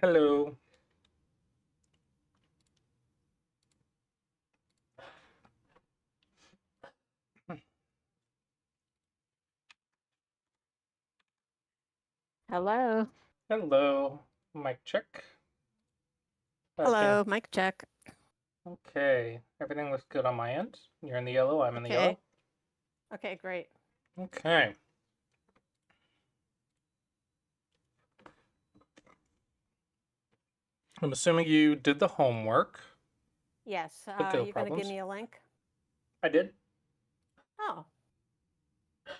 Hello. Hello. Hello. Mic check. Okay. Hello, mic check. Okay. Everything looks good on my end. You're in the yellow, I'm in the Okay. yellow. Okay, great. Okay. I'm assuming you did the homework. Yes, But go you're going to give problems. me a link? I did. Oh,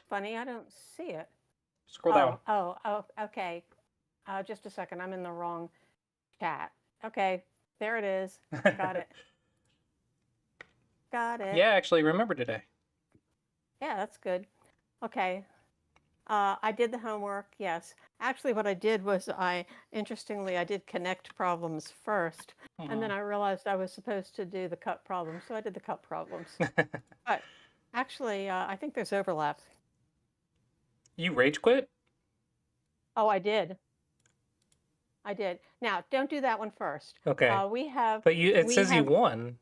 funny, I don't see it. Scroll down. Oh, okay. Just a second, I'm in the wrong chat. Okay, there it is. Got it. Got it. Yeah, I actually remember today. Yeah, that's good. Okay. I did the homework, yes. Actually, what I did was interestingly, I did connect problems first, and then Mhm. I realized I was supposed to do the cut problems, so I did the cut problems. But actually, I think there's overlap. You rage quit? Oh, I did. I did. Now, don't do that one first. Okay. We have, But it we says you have. won.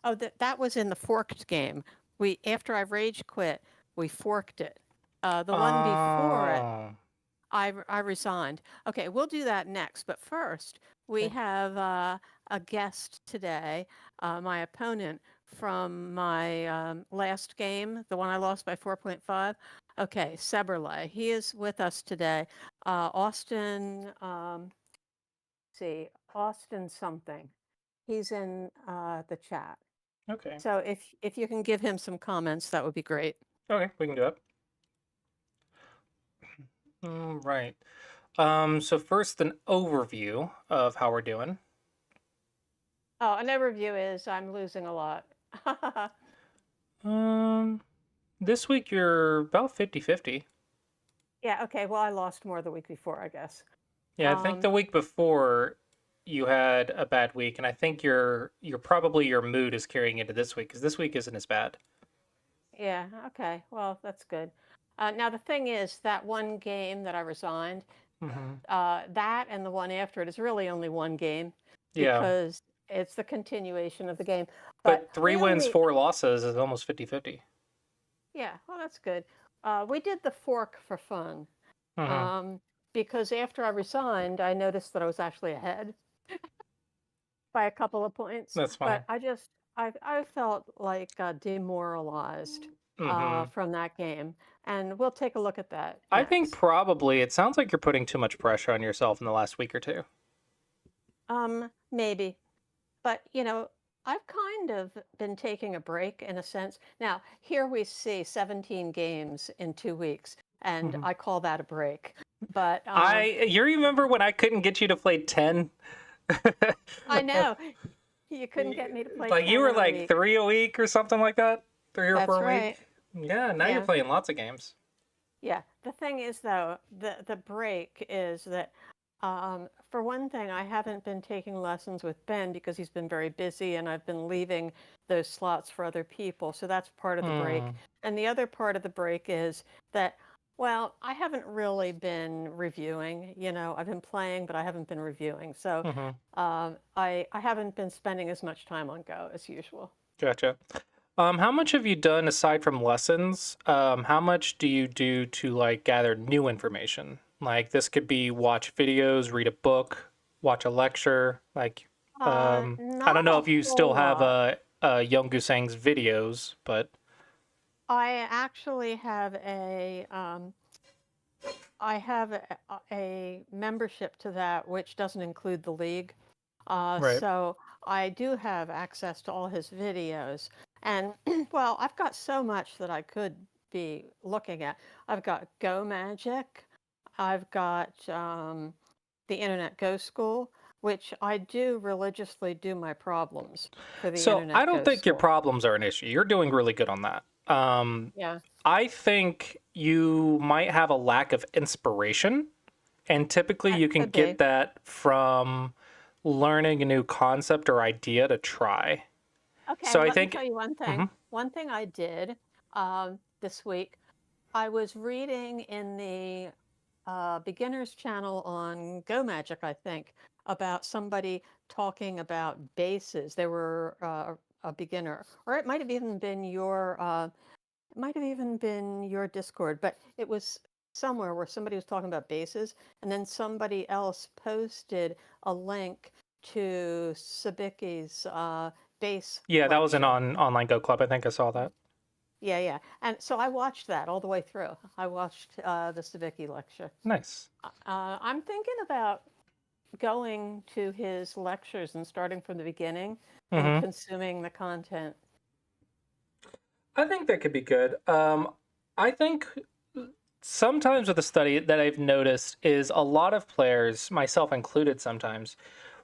Oh, that was in the forked game. We After I rage quit, we forked it. The one before it, Oh. I resigned. Okay, we'll do that next. But first, we Okay. have a guest today, my opponent from my last game, the one I lost by 4.5. Okay, Seberle. He is with us today. Austin, see, Austin something. He's in the chat. Okay. So if you can give him some comments, that would be great. Okay, we can do it. Right. So first an overview of how we're doing. Oh, an overview is I'm losing a lot. Um, this week you're about 50-50. Yeah, okay. Well, I lost more the week before, I guess. Yeah, I think the Um, week before you had a bad week, and I think you're probably your mood is carrying into this week because this week isn't as bad. yeah, okay. Well, that's good. Now the thing is that one game that I resigned, Hmm. that and the one after it is really only one game Yeah, because it's the continuation of the game. But but three we wins, only, four losses is almost 50-50. yeah, well, that's good. We did the fork for fun. Hmm. Um, because after I resigned, I noticed that I was actually ahead by a couple of points. That's But fine. I felt like demoralized Hmm. from that game, and we'll take a look at that I think next. probably it sounds like you're putting too much pressure on yourself in the last week or two. Maybe, but I've kind of been taking a break in a sense. Now, here we see 17 games in 2 weeks, and Hmm. I call that a break. But You remember when I couldn't get you to play 10? I know you couldn't get me to play Like you 10 were in a like week. 3 a week or something like that, 3 or 4 That's a week. right. Yeah, now you're Yeah. playing lots of games. Yeah, the thing is though, the break is that for one thing, I haven't been taking lessons with Ben because he's been very busy and I've been leaving those slots for other people. So that's part of the break. Hmm. And the other part of the break is that, well, I haven't really been reviewing. I've been playing, but I haven't been reviewing. So Hmm. I haven't been spending as much time on Go as usual. Gotcha. How much have you done aside from lessons? How much do you do to like gather new information? Like this could be watch videos, read a book, watch a lecture. Like, I don't Not know a if you whole still have lot. Young Gusang's videos, but I actually have a membership to that, which doesn't include the league. right. So I do have access to all his videos. And well, I've got so much that I could be looking at. I've got Go Magic. I've got the Internet Go School, which I do religiously do my problems for the So I Internet don't Go think your School. problems are an issue. You're doing really good on that. Yeah, I think you might have a lack of inspiration, and typically that you can could get be. that from learning a new concept or idea to try. Okay, So I let me think, tell you one thing. mhm, One thing I did this week, I was reading in the beginner's channel on Go Magic, I think, about somebody talking about bases. They were a beginner, or it might have even been your Discord, but it was somewhere where somebody was talking about bases, and then somebody else posted a link to Sabicki's base Yeah, that was an lecture. online Go Club. I think I saw that. Yeah, yeah. And so I watched that all the way through. I watched the Sabicki lecture. Nice. I'm thinking about going to his lectures and starting from the beginning and Hmm. consuming the content. I think that could be good. I think sometimes with the study that I've noticed is a lot of players, myself included sometimes,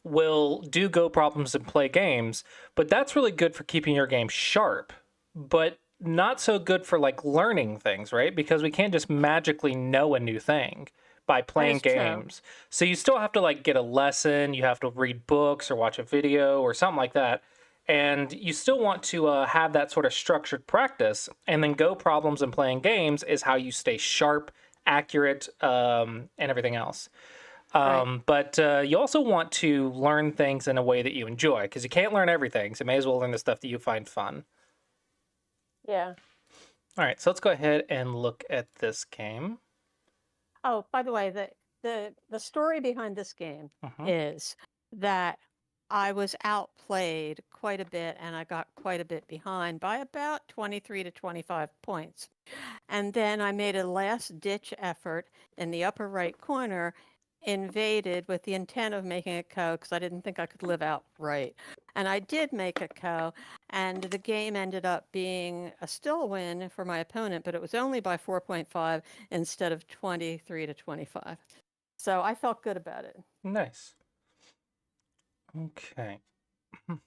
will do Go problems and play games, but that's really good for keeping your game sharp, but not so good for like learning things, right? Because we can't just magically know a new thing by That playing is true. games. So you still have to like get a lesson, you have to read books or watch a video or something like that. And you still want to have that sort of structured practice. And then Go problems and playing games is how you stay sharp, accurate, and everything else. Right. But you also want to learn things in a way that you enjoy because you can't learn everything. So you may as well learn the stuff that you find fun. Yeah. All right, so let's go ahead and look at this game. Oh, by the way, the story behind this game Hmm. is that I was outplayed quite a bit and I got quite a bit behind by about 23 to 25 points. And then I made a last ditch effort in the upper right corner, invaded with the intent of making a co because I didn't think I could live out right. And I did make a co, and the game ended up being a still win for my opponent, but it was only by 4.5 instead of 23 to 25. So I felt good about it. Nice. Okay. Are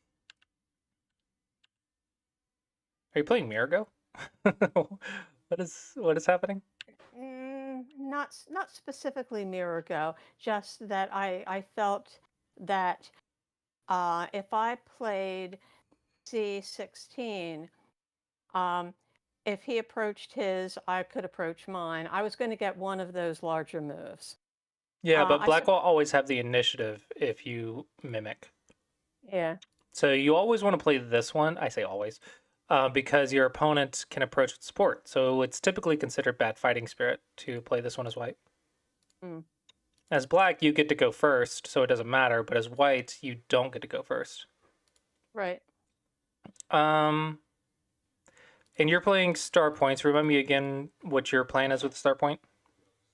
you playing Mirago? What is happening? Not specifically Mirror Go, just that I felt that if I played C16, um, if he approached his, I could approach mine. I was going to get one of those larger moves. Yeah, but I Black sup will always have the initiative if you mimic. Yeah, So you always want to play this one. I say always, because your opponent can approach with support. So it's typically considered bad fighting spirit to play this one as white. mm, As black, you get to go first, so it doesn't matter. But as white, you don't get to go first. right. Um, and you're playing star points. Remind me again what your plan is with the star point.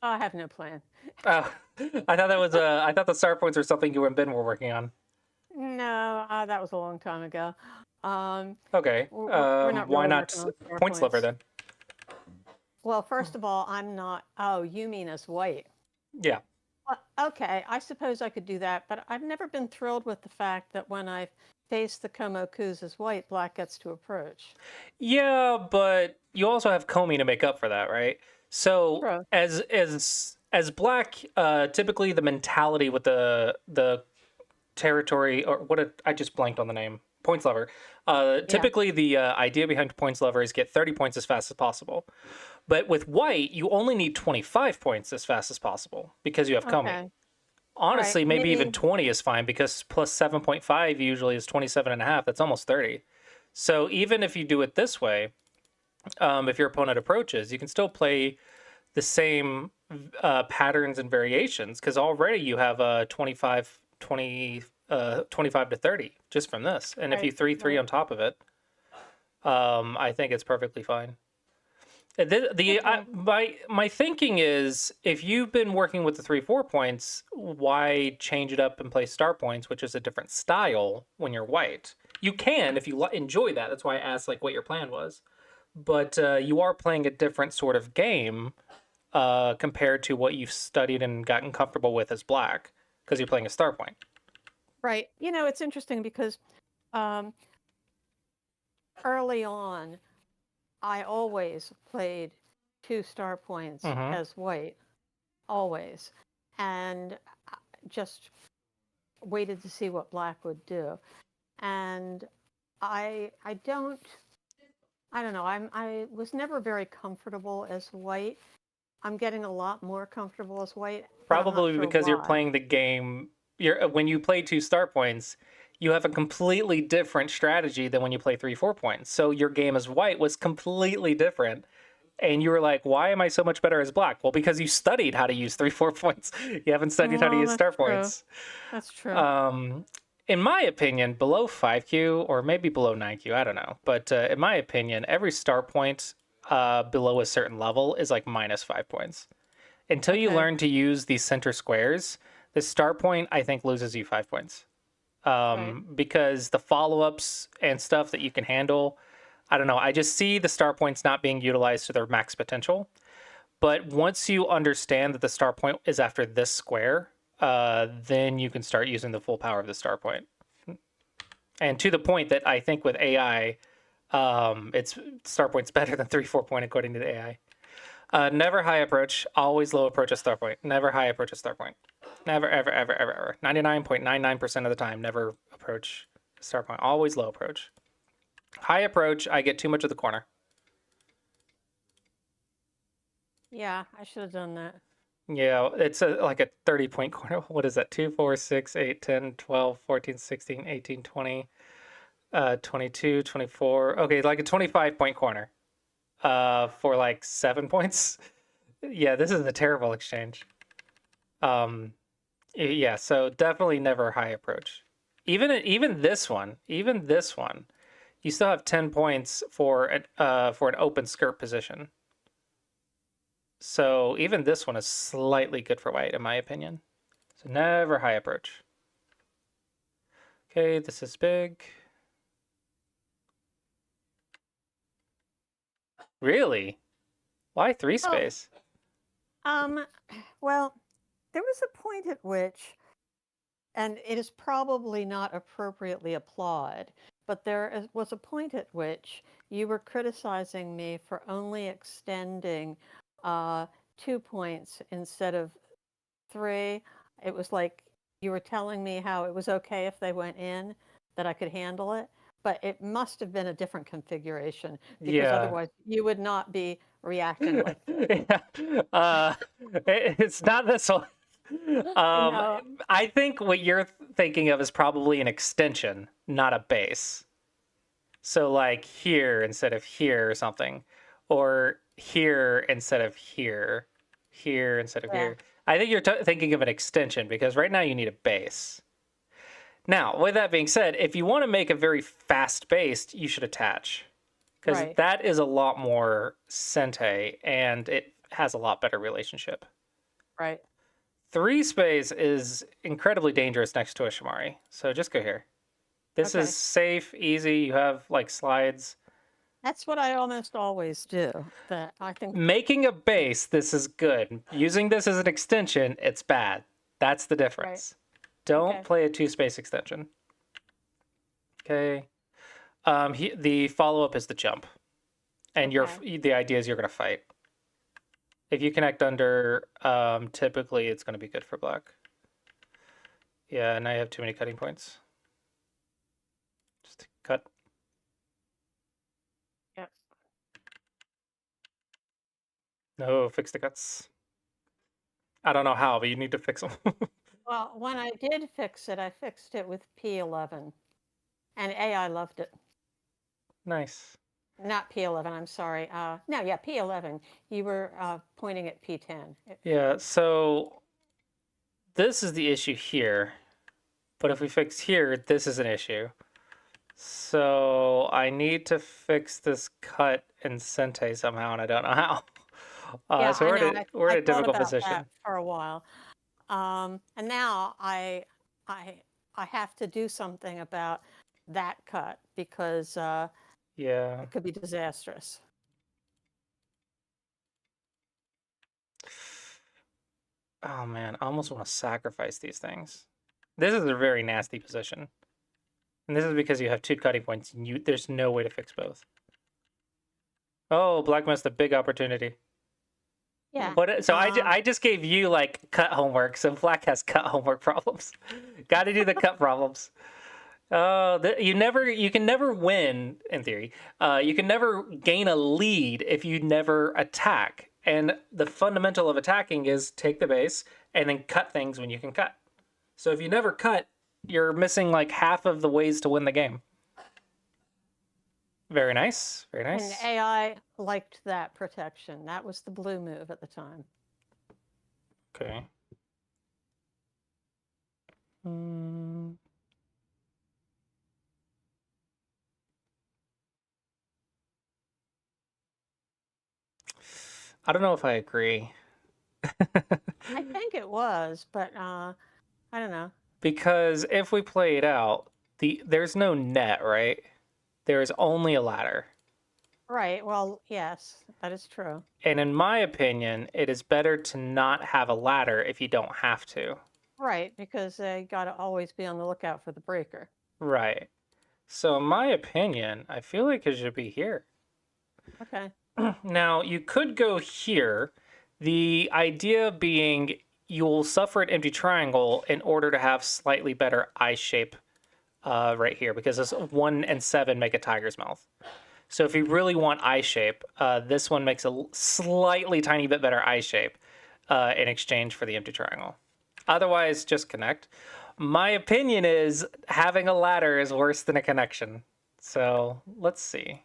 Oh, I have no plan. Oh, I thought that was I thought the star points were something you and Ben were working on. No, that was a long time ago. Um, Okay. we're not Why really not working on star points lover points. then? Well, first of all, I'm not. Oh, you mean as white? Yeah. Okay, I suppose I could do that, but I've never been thrilled with the fact that when I've faced the Komokus as white, black gets to approach. Yeah, but you also have Comey to make up for that, right? So True. as black, typically the mentality with the territory or I just blanked on the name. Points lover. Yeah. Typically the idea behind points lover is get 30 points as fast as possible. But with white, you only need 25 points as fast as possible because you have Comey. Okay. Right. Honestly, maybe even Maybe. 20 is fine because plus 7.5 usually is 27 and a half. That's almost 30. So even if you do it this way, if your opponent approaches, you can still play the same patterns and variations because already you have a 25 to 30 just from this. And if you Right. 3 on top of it, I think it's perfectly fine. Okay. My thinking is if you've been working with the 3 4 points, why change it up and play star points, which is a different style when you're white? You can if you enjoy that. That's why I asked like what your plan was. But you are playing a different sort of game compared to what you've studied and gotten comfortable with as black because you're playing a star point. Right. It's interesting because um, early on, I always played 2 star points Mm-hmm. as white, always, and just waited to see what black would do. And I don't know. I was never very comfortable as white. I'm getting a lot more comfortable as white, but I'm not Probably sure because you're why. playing the game. When you play 2 start points, you have a completely different strategy than when you play 3 4 points. So your game as white was completely different, and you were like, "Why am I so much better as black?" Well, because you studied how to use 3 4 points. You haven't studied how to Well, use that's start true. points. That's true. Um, in my opinion, below 5Q or maybe below 9Q, I don't know. But in my opinion, every start point below a certain level is like -5 points. Until you Okay. learn to use these center squares, the start point, I think, loses you 5 points. Right. Because the follow ups and stuff that you can handle, I don't know. I just see the star points not being utilized to their max potential. But once you understand that the star point is after this square, then you can start using the full power of the star point. And to the point that I think with AI, it's star point's better than 3 4 point according to the AI. Never high approach, always low approach at star point. Never high approach at star point. Never, ever, ever, ever, ever. 99.99% of the time, never approach star point. Always low approach. High approach, I get too much of the corner. Yeah, I should have done that. Yeah, it's like a 30-point corner. What is that? 2, 4, 6, 8, 10, 12, 14, 16, 18, 20, 22, 24. Okay, like a 25-point corner for like 7 points. Yeah, this is a terrible exchange. Um, yeah, so definitely never high approach. Even this one, you still have 10 points for an open skirt position. So even this one is slightly good for white, in my opinion. So never high approach. Okay, this is big. Really? Why three Oh, space? um, well, there was a point at which, and it is probably not appropriately applied, but was a point at which you were criticizing me for only extending 2 points instead of three. It was like you were telling me how it was okay if they went in, that I could handle it, but it must have been a different configuration because Yeah. otherwise you would not be reacting like this. Yeah. Uh, it's not this one. Um, No, I think what you're thinking of is probably an extension, not a base. So like here instead of here or something, or here instead of here, here instead of yeah, here. I think you're thinking of an extension because right now you need a base. Now, with that being said, if you want to make a very fast base, you should attach because right, that is a lot more sente and it has a lot better relationship. right. Three space is incredibly dangerous next to a Shamari, so just go here. This is Okay. safe, easy. You have like slides. That's what I almost always do. That I think, Making a base, this is good. Using this as an extension, it's bad. That's the right. difference. Don't Okay. play a 2 space extension. Okay. The follow up is the jump, and Okay. the idea is you're gonna fight. If you connect under, typically it's gonna be good for black. Yeah, now you have too many cutting points. Just cut. Yep. No, fix the cuts. I don't know how, but you need to fix them. Well, when I did fix it, I fixed it with P11, and AI loved it. Nice. Not P11, I'm sorry. No, yeah, P11. You were pointing at P10. Yeah, so this is the issue here. But if we fix here, this is an issue. So I need to fix this cut in Sente somehow, and I don't know how. Yeah, So I know. we're I in a thought difficult about that position. for a while. And now I, I have to do something about that cut because Yeah. it could be disastrous. Oh man, I almost want to sacrifice these things. This is a very nasty position. And this is because you have 2 cutting points and there's no way to fix both. Oh, black missed a big opportunity. Yeah. So I just gave you like cut homework, so black has cut homework problems. Got to do the cut problems. Oh, you can never win in theory. You can never gain a lead if you never attack. And the fundamental of attacking is take the base and then cut things when you can cut. So if you never cut, you're missing like half of the ways to win the game. Very nice. Very And nice. AI liked that protection. That was the blue move at the time. Okay. Hmm. I don't know if I agree. I think it was, but I don't know. Because if we play it out, there's no net, right? There is only a ladder. Right. Well, yes, that is true. And in my opinion, it is better to not have a ladder if you don't have to. Right, because they got to always be on the lookout for the breaker. Right. So in my opinion, I feel like it should be here. Okay. Now, you could go here. The idea being you'll suffer an empty triangle in order to have slightly better eye shape right here because this 1 and 7 make a tiger's mouth. So if you really want eye shape, this one makes a slightly tiny bit better eye shape in exchange for the empty triangle. Otherwise, just connect. My opinion is having a ladder is worse than a connection. So let's see.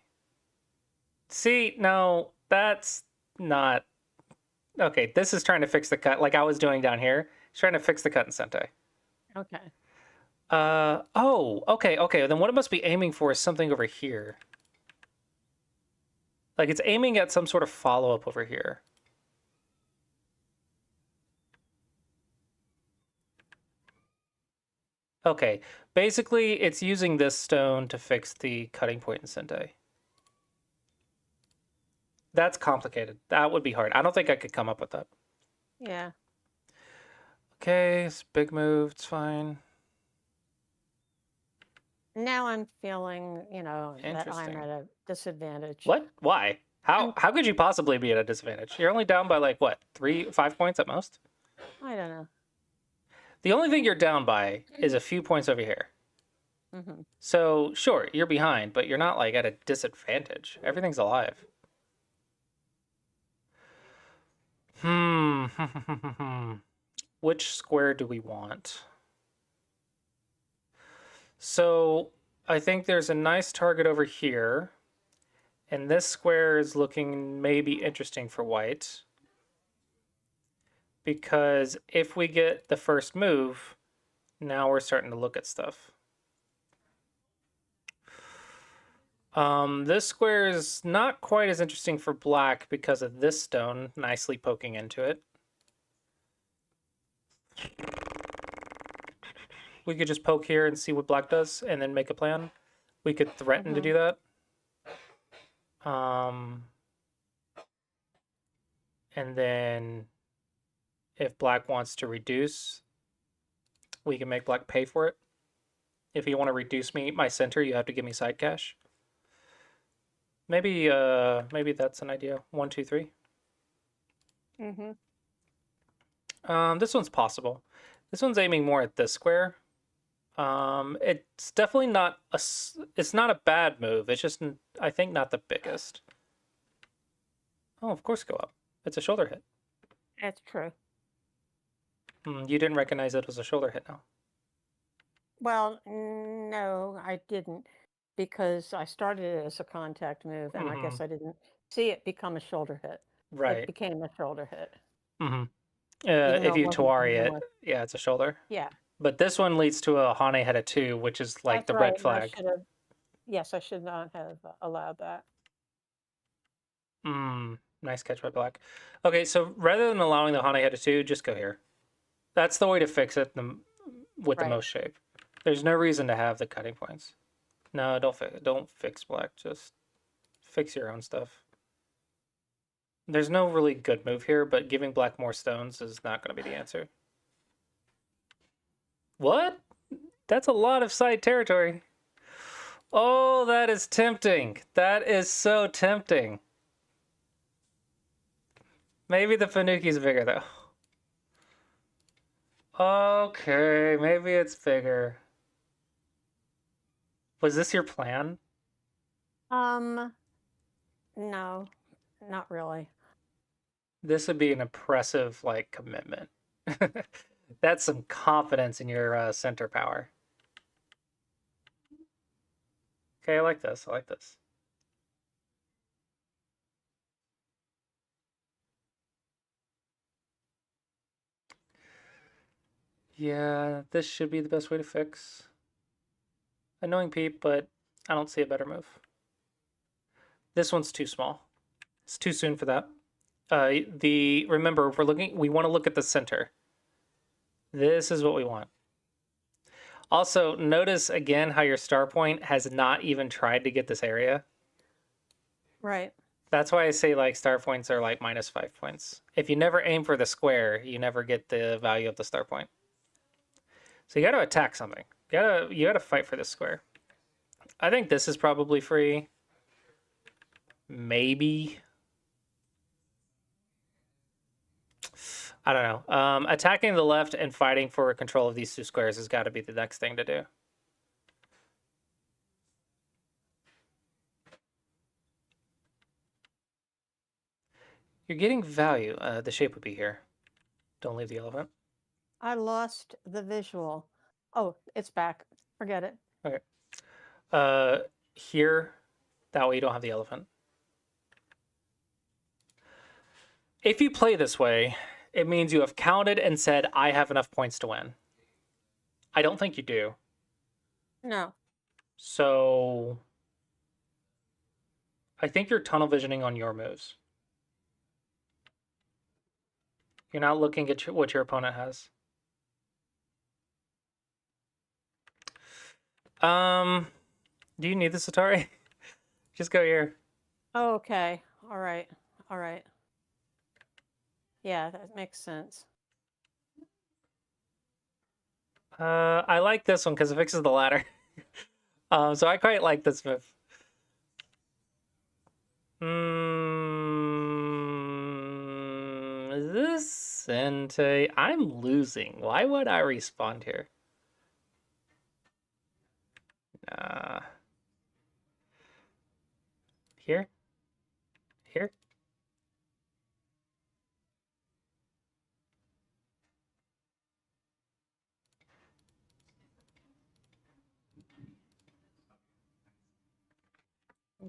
See, no, that's not... Okay, this is trying to fix the cut like I was doing down here. It's trying to fix the cut in Sente. Okay. Oh, okay. Then what it must be aiming for is something over here. Like it's aiming at some sort of follow-up over here. Okay, basically it's using this stone to fix the cutting point in Sente. That's complicated. That would be hard. I don't think I could come up with that. Yeah. Okay, it's a big move. It's fine. Now I'm feeling, that I'm Interesting. at a disadvantage. What? Why? I'm, How could you possibly be at a disadvantage? You're only down by like what, 5 points at most? I don't know. The only thing you're down by is a few points over here. Hmm. So sure, you're behind, but you're not like at a disadvantage. Everything's alive. Hmm. Which square do we want? So I think there's a nice target over here. And this square is looking maybe interesting for white. Because if we get the first move, now we're starting to look at stuff. This square is not quite as interesting for black because of this stone nicely poking into it. We could just poke here and see what black does and then make a plan. We could threaten to do that. And then if black wants to reduce, we can make black pay for it. If you want to reduce my center, you have to give me side cash. Maybe that's an idea. 1, 2, 3. This one's possible. This one's aiming more at this square. It's definitely not it's not a bad move. It's just, I think, not the biggest. Oh, of course go up. It's a shoulder hit. That's true. You didn't recognize it was a shoulder hit now. Well, no, I didn't, because I started it as a contact move, and I guess I didn't see it become a shoulder hit. It Right. became a shoulder hit. If though it you wasn't Tawari coming it, with- yeah, it's a shoulder. Yeah, But this one leads to a Hane head of 2, which is like that's the right. red And I flag. should have, yes, I should not have allowed that. Nice catch by black. Okay, so rather than allowing the Hane head of 2, just go here. That's the way to fix it with the Right. most shape. There's no reason to have the cutting points. No, don't fix black. Just fix your own stuff. There's no really good move here, but giving black more stones is not going to be the answer. What? That's a lot of side territory. Oh, that is tempting. That is so tempting. Maybe the Fanuki's bigger, though. Okay, maybe it's bigger. Was this your plan? No, not really. This would be an impressive, like, commitment. That's some confidence in your center power. Okay, I like this. I like this. Yeah, this should be the best way to fix. Annoying Pete, but I don't see a better move. This one's too small. It's too soon for that. Remember, we want to look at the center. This is what we want. Also, notice again how your star point has not even tried to get this area. Right. That's why I say like star points are like -5 points. If you never aim for the square, you never get the value of the star point. So you got to attack something. You gotta fight for this square. I think this is probably free. Maybe. I don't know. Attacking the left and fighting for control of these two squares has got to be the next thing to do. You're getting value. The shape would be here. Don't leave the elephant. I lost the visual. Oh, it's back. Forget it. Okay. Here, that way you don't have the elephant. If you play this way, it means you have counted and said, I have enough points to win. I don't think you do. No. So I think you're tunnel visioning on your moves. You're not looking at what your opponent has. Do you need this, Atari? Just go here. Oh, okay. All right. All right. Yeah, that makes sense. I like this one because it fixes the ladder. So I quite like this move. Is this Sente? I'm losing. Why would I respond here? Nah. Here? Here?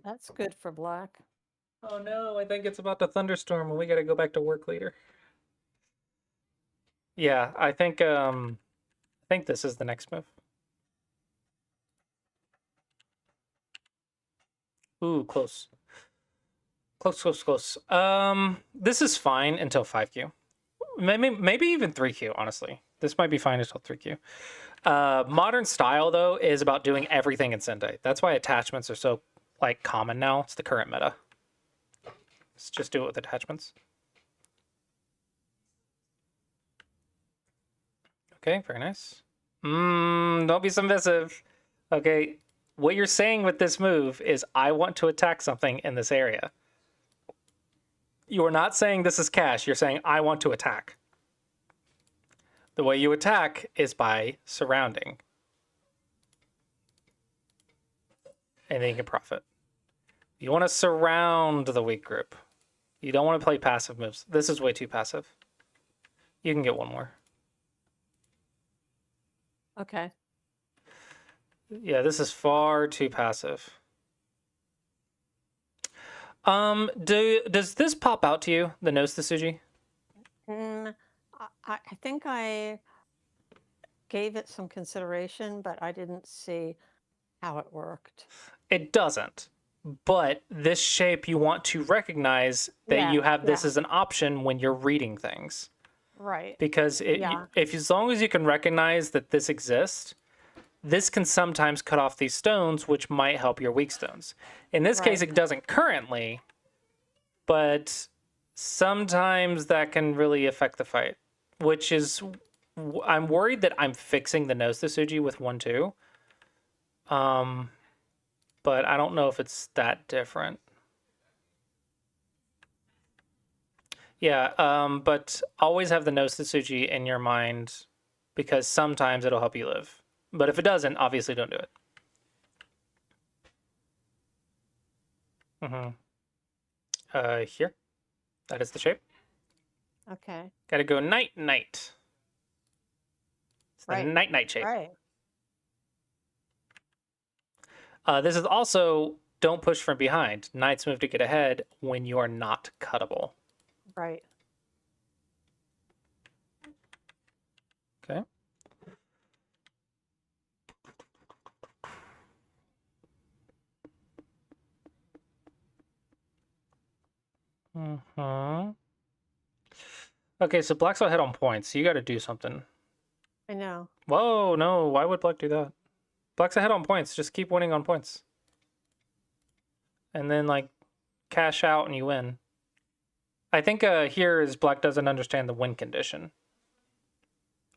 That's good for black. Oh no, I think it's about to thunderstorm and we gotta go back to work later. Yeah, I think this is the next move. Ooh, close. Close, close, close. This is fine until 5Q. Maybe even 3Q, honestly. This might be fine until 3Q. Modern style, though, is about doing everything in Sendai. That's why attachments are so, like, common now. It's the current meta. Let's just do it with attachments. Okay, very nice. Don't be submissive. Okay, what you're saying with this move is I want to attack something in this area. You are not saying this is cash. You're saying I want to attack. The way you attack is by surrounding. And then you can profit. You want to surround the weak group. You don't want to play passive moves. This is way too passive. You can get one more. Okay. Yeah, this is far too passive. Does this pop out to you, the nose Tsuji? I think I gave it some consideration, but I didn't see how it worked. It doesn't. But this shape, you want to recognize that you have this as an option when you're reading things. Right. Because as long as you can recognize that this exists, this can sometimes cut off these stones, which might help your weak stones. In this case, it doesn't currently, but sometimes that can really affect the fight, which is, I'm worried that I'm fixing the nose Tsuji with 1-2. But I don't know if it's that different. Yeah, but always have the nose Tsuji in your mind because sometimes it'll help you live. But if it doesn't, obviously don't do it. Here. That is the shape. Okay. Got to go knight, knight. It's the Right. knight, knight shape. Right. This is also don't push from behind. Knights move to get ahead when you are not cuttable. Right. Okay. Mm-hmm. Okay, so black's ahead on points. So you got to do something. I know. Whoa, no. Why would black do that? Black's ahead on points. Just keep winning on points. And then, like, cash out and you win. I think here is black doesn't understand the win condition.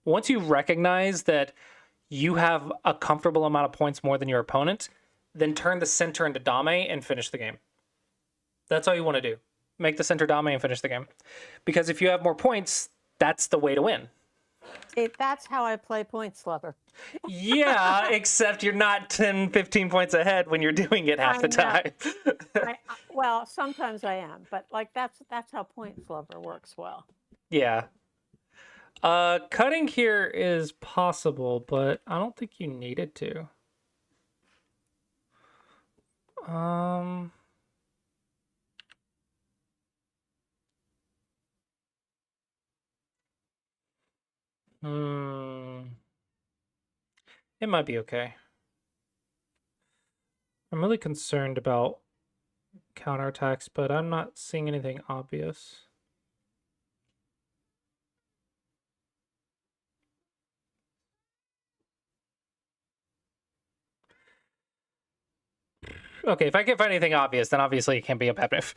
Once you recognize that you have a comfortable amount of points more than your opponent, then turn the center into dame and finish the game. That's all you want to do. Make the center dame and finish the game. Because if you have more points, that's the way to win. That's how I play Points Lover. Yeah, except you're not 10, 15 points ahead when you're doing it half the time. Well, sometimes I am, but like that's how Points Lover works well. Yeah. Cutting here is possible, but I don't think you needed to. It might be okay. I'm really concerned about counterattacks, but I'm not seeing anything obvious. Okay, if I can't find anything obvious, then obviously it can't be a bad move.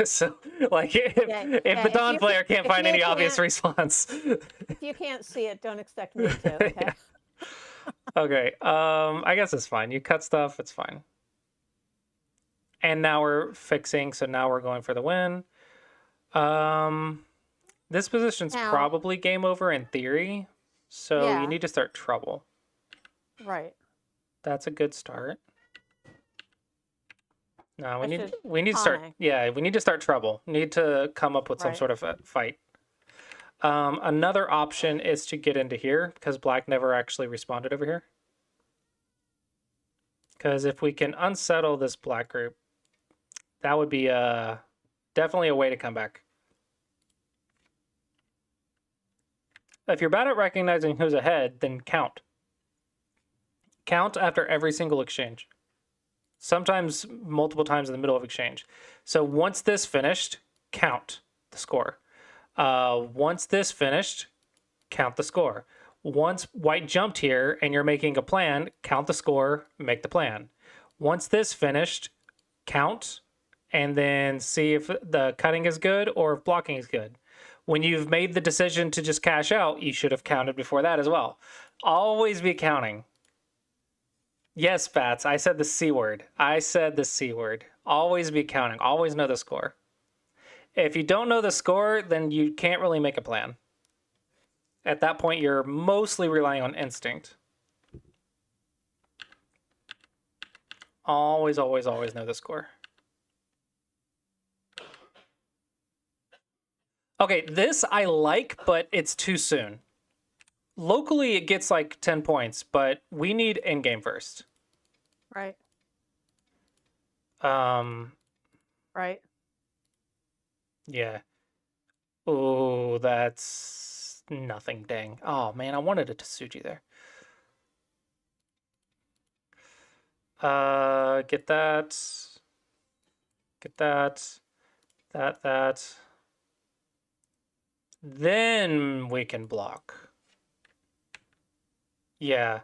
So, like, if the Dawn player can't find any obvious response. If you can't see it, don't expect me to, okay? Yeah. Okay, I guess it's fine. You cut stuff, it's fine. And now we're fixing, so now we're going for the win. This position's probably game over in theory, so you need to start trouble. Right. That's a good start. No, we need to start. Yeah, we need to start trouble. Need to come up with some sort of a fight. Another option is to get into here because black never actually responded over here. Because if we can unsettle this black group, that would be definitely a way to come back. If you're bad at recognizing who's ahead, then count. Count after every single exchange. Sometimes multiple times in the middle of exchange. So once this finished, count the score. Once this finished, count the score. Once white jumped here and you're making a plan, count the score, make the plan. Once this finished, count, and then see if the cutting is good or if blocking is good. When you've made the decision to just cash out, you should have counted before that as well. Always be counting. Yes, Bats, I said the C word. I said the C word. Always be counting. Always know the score. If you don't know the score, then you can't really make a plan. At that point, you're mostly relying on instinct. Always, always, always know the score. Okay, this I like, but it's too soon. Locally, it gets like 10 points, but we need in-game first. Right. Right. Yeah. Oh, that's nothing, dang. Oh, man, I wanted a Tsuji there. Get that. Get that. That. Then we can block. Yeah.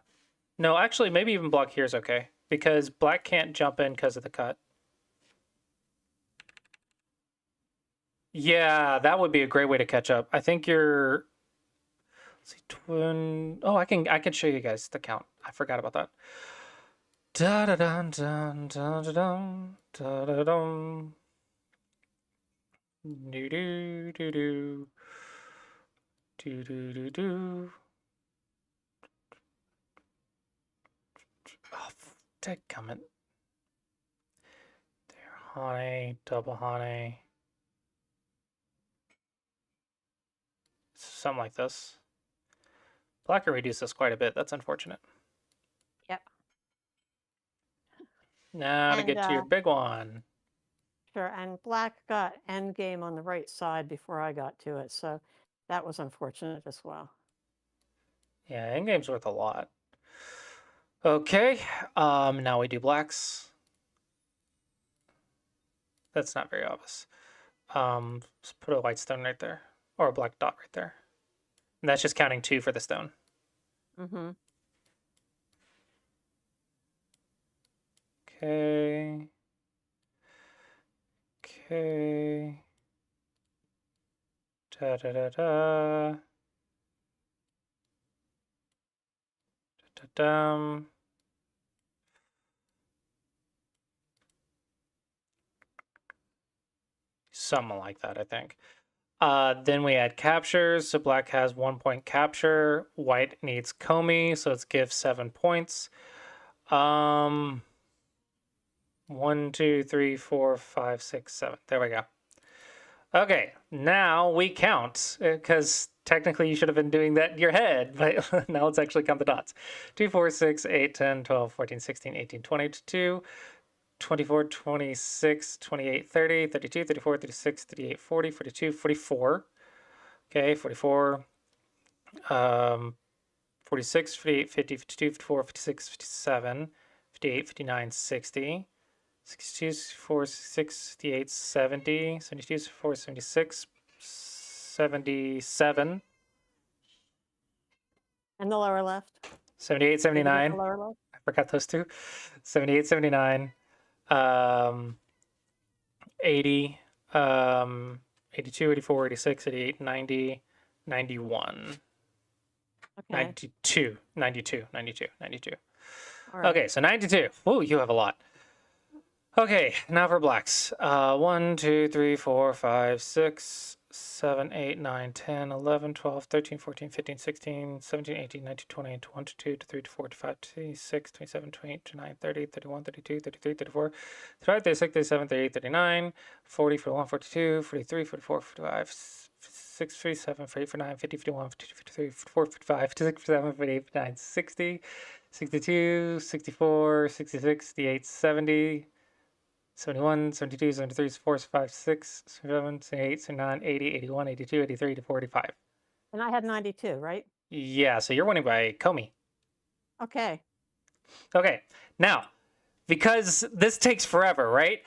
No, actually, maybe even block here is okay. Because black can't jump in because of the cut. Yeah, that would be a great way to catch up. I think you're... Let's see, twin... Oh, I can show you guys the count. I forgot about that. Da-da-dum, dum, da-da-dum, da-da-dum. Do-do-do-do. Do-do-do-do. Oh, dead comment. There, honey, double honey. something like this. Black can reduce this quite a bit. That's unfortunate. Yep. Now to And get to your big one. sure, and black got endgame on the right side before I got to it, so that was unfortunate as well. Yeah, endgame's worth a lot. Okay, now we do blacks. That's not very obvious. Just put a white stone right there, or a black dot right there. And that's just counting 2 for the stone. Mm-hmm. Okay. Okay. Da da da da. Da dum. Something like that, I think. Then we add captures. So black has 1 point capture. White needs Comey, so let's give 7 points. 1, 2, 3, 4, 5, 6, 7. There we go. Okay, now we count because technically you should have been doing that in your head, but now let's actually count the dots. 2, 4, 6, 8, 10, 12, 14, 16, 18, 22, 24, 26, 28, 30, 32, 34, 36, 38, 40, 42, 44. Okay, 44, 46, 58, 50, 52, 54, 56, 57, 58, 59, 60. 62, 64, 68, 70, 72, 74, 76, 77, And the lower left. 78, Did you get 79. the lower left? I forgot those two. 78, 79, 80, 82, 84, 86, 88, 90, 91, Okay. 92, 92, 92, 92. All right. Okay, so 92. Whoa, you have a lot. Okay, now for blacks. 1, 2, 3, 4, 5, 6, 7, 8, 9, 10, 11, 12, 13, 14, 15, 16, 17, 18, 19, 20, 21, 22, 23, 24, 25, 26, 27, 28, 29, 30, 31, 32, 33, 34, 35, 36, 37, 38, 39, 40, 41, 42, 43, 44, 45, 6, 47, 48, 49, 50, 51, 52, 53, 54, 55, 56, 57, 58, 59, 60, 62, 64, 66, 68, 70, 71, 72, 73, 74, 75, 6, 77, 78, 79, 80, 81, 82, 83, 84, 85. And I had 92, right? Yeah, so you're winning by Comey. Okay. Okay, now, because this takes forever, right?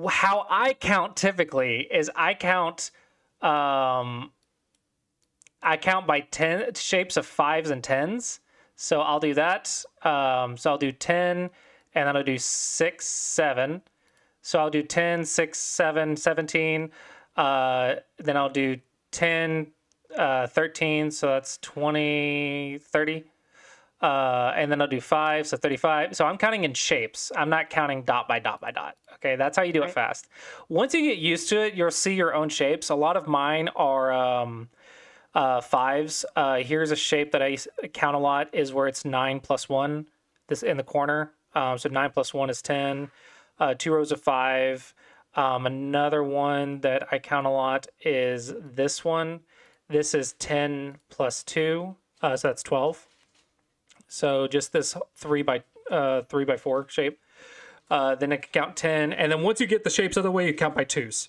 How I count typically is I count by 10 shapes of 5s and 10s. So I'll do that. So I'll do 10, and then I'll do 6, 7. So I'll do 10, 6, 7, 17. Then I'll do 10, 13. So that's 20, 30. And then I'll do 5, so 35. So I'm counting in shapes. I'm not counting dot by dot by dot. Okay, that's how you do it fast. Once you get used to it, you'll see your own shapes. A lot of mine are 5s. Here's a shape that I count a lot is where it's 9 plus 1. This in the corner. So 9 plus 1 is 10. 2 rows of 5. Another one that I count a lot is this one. This is 10 plus 2, so that's 12. So just this 3 by 4 shape. Then I can count 10, and then once you get the shapes out of the way, you count by 2s.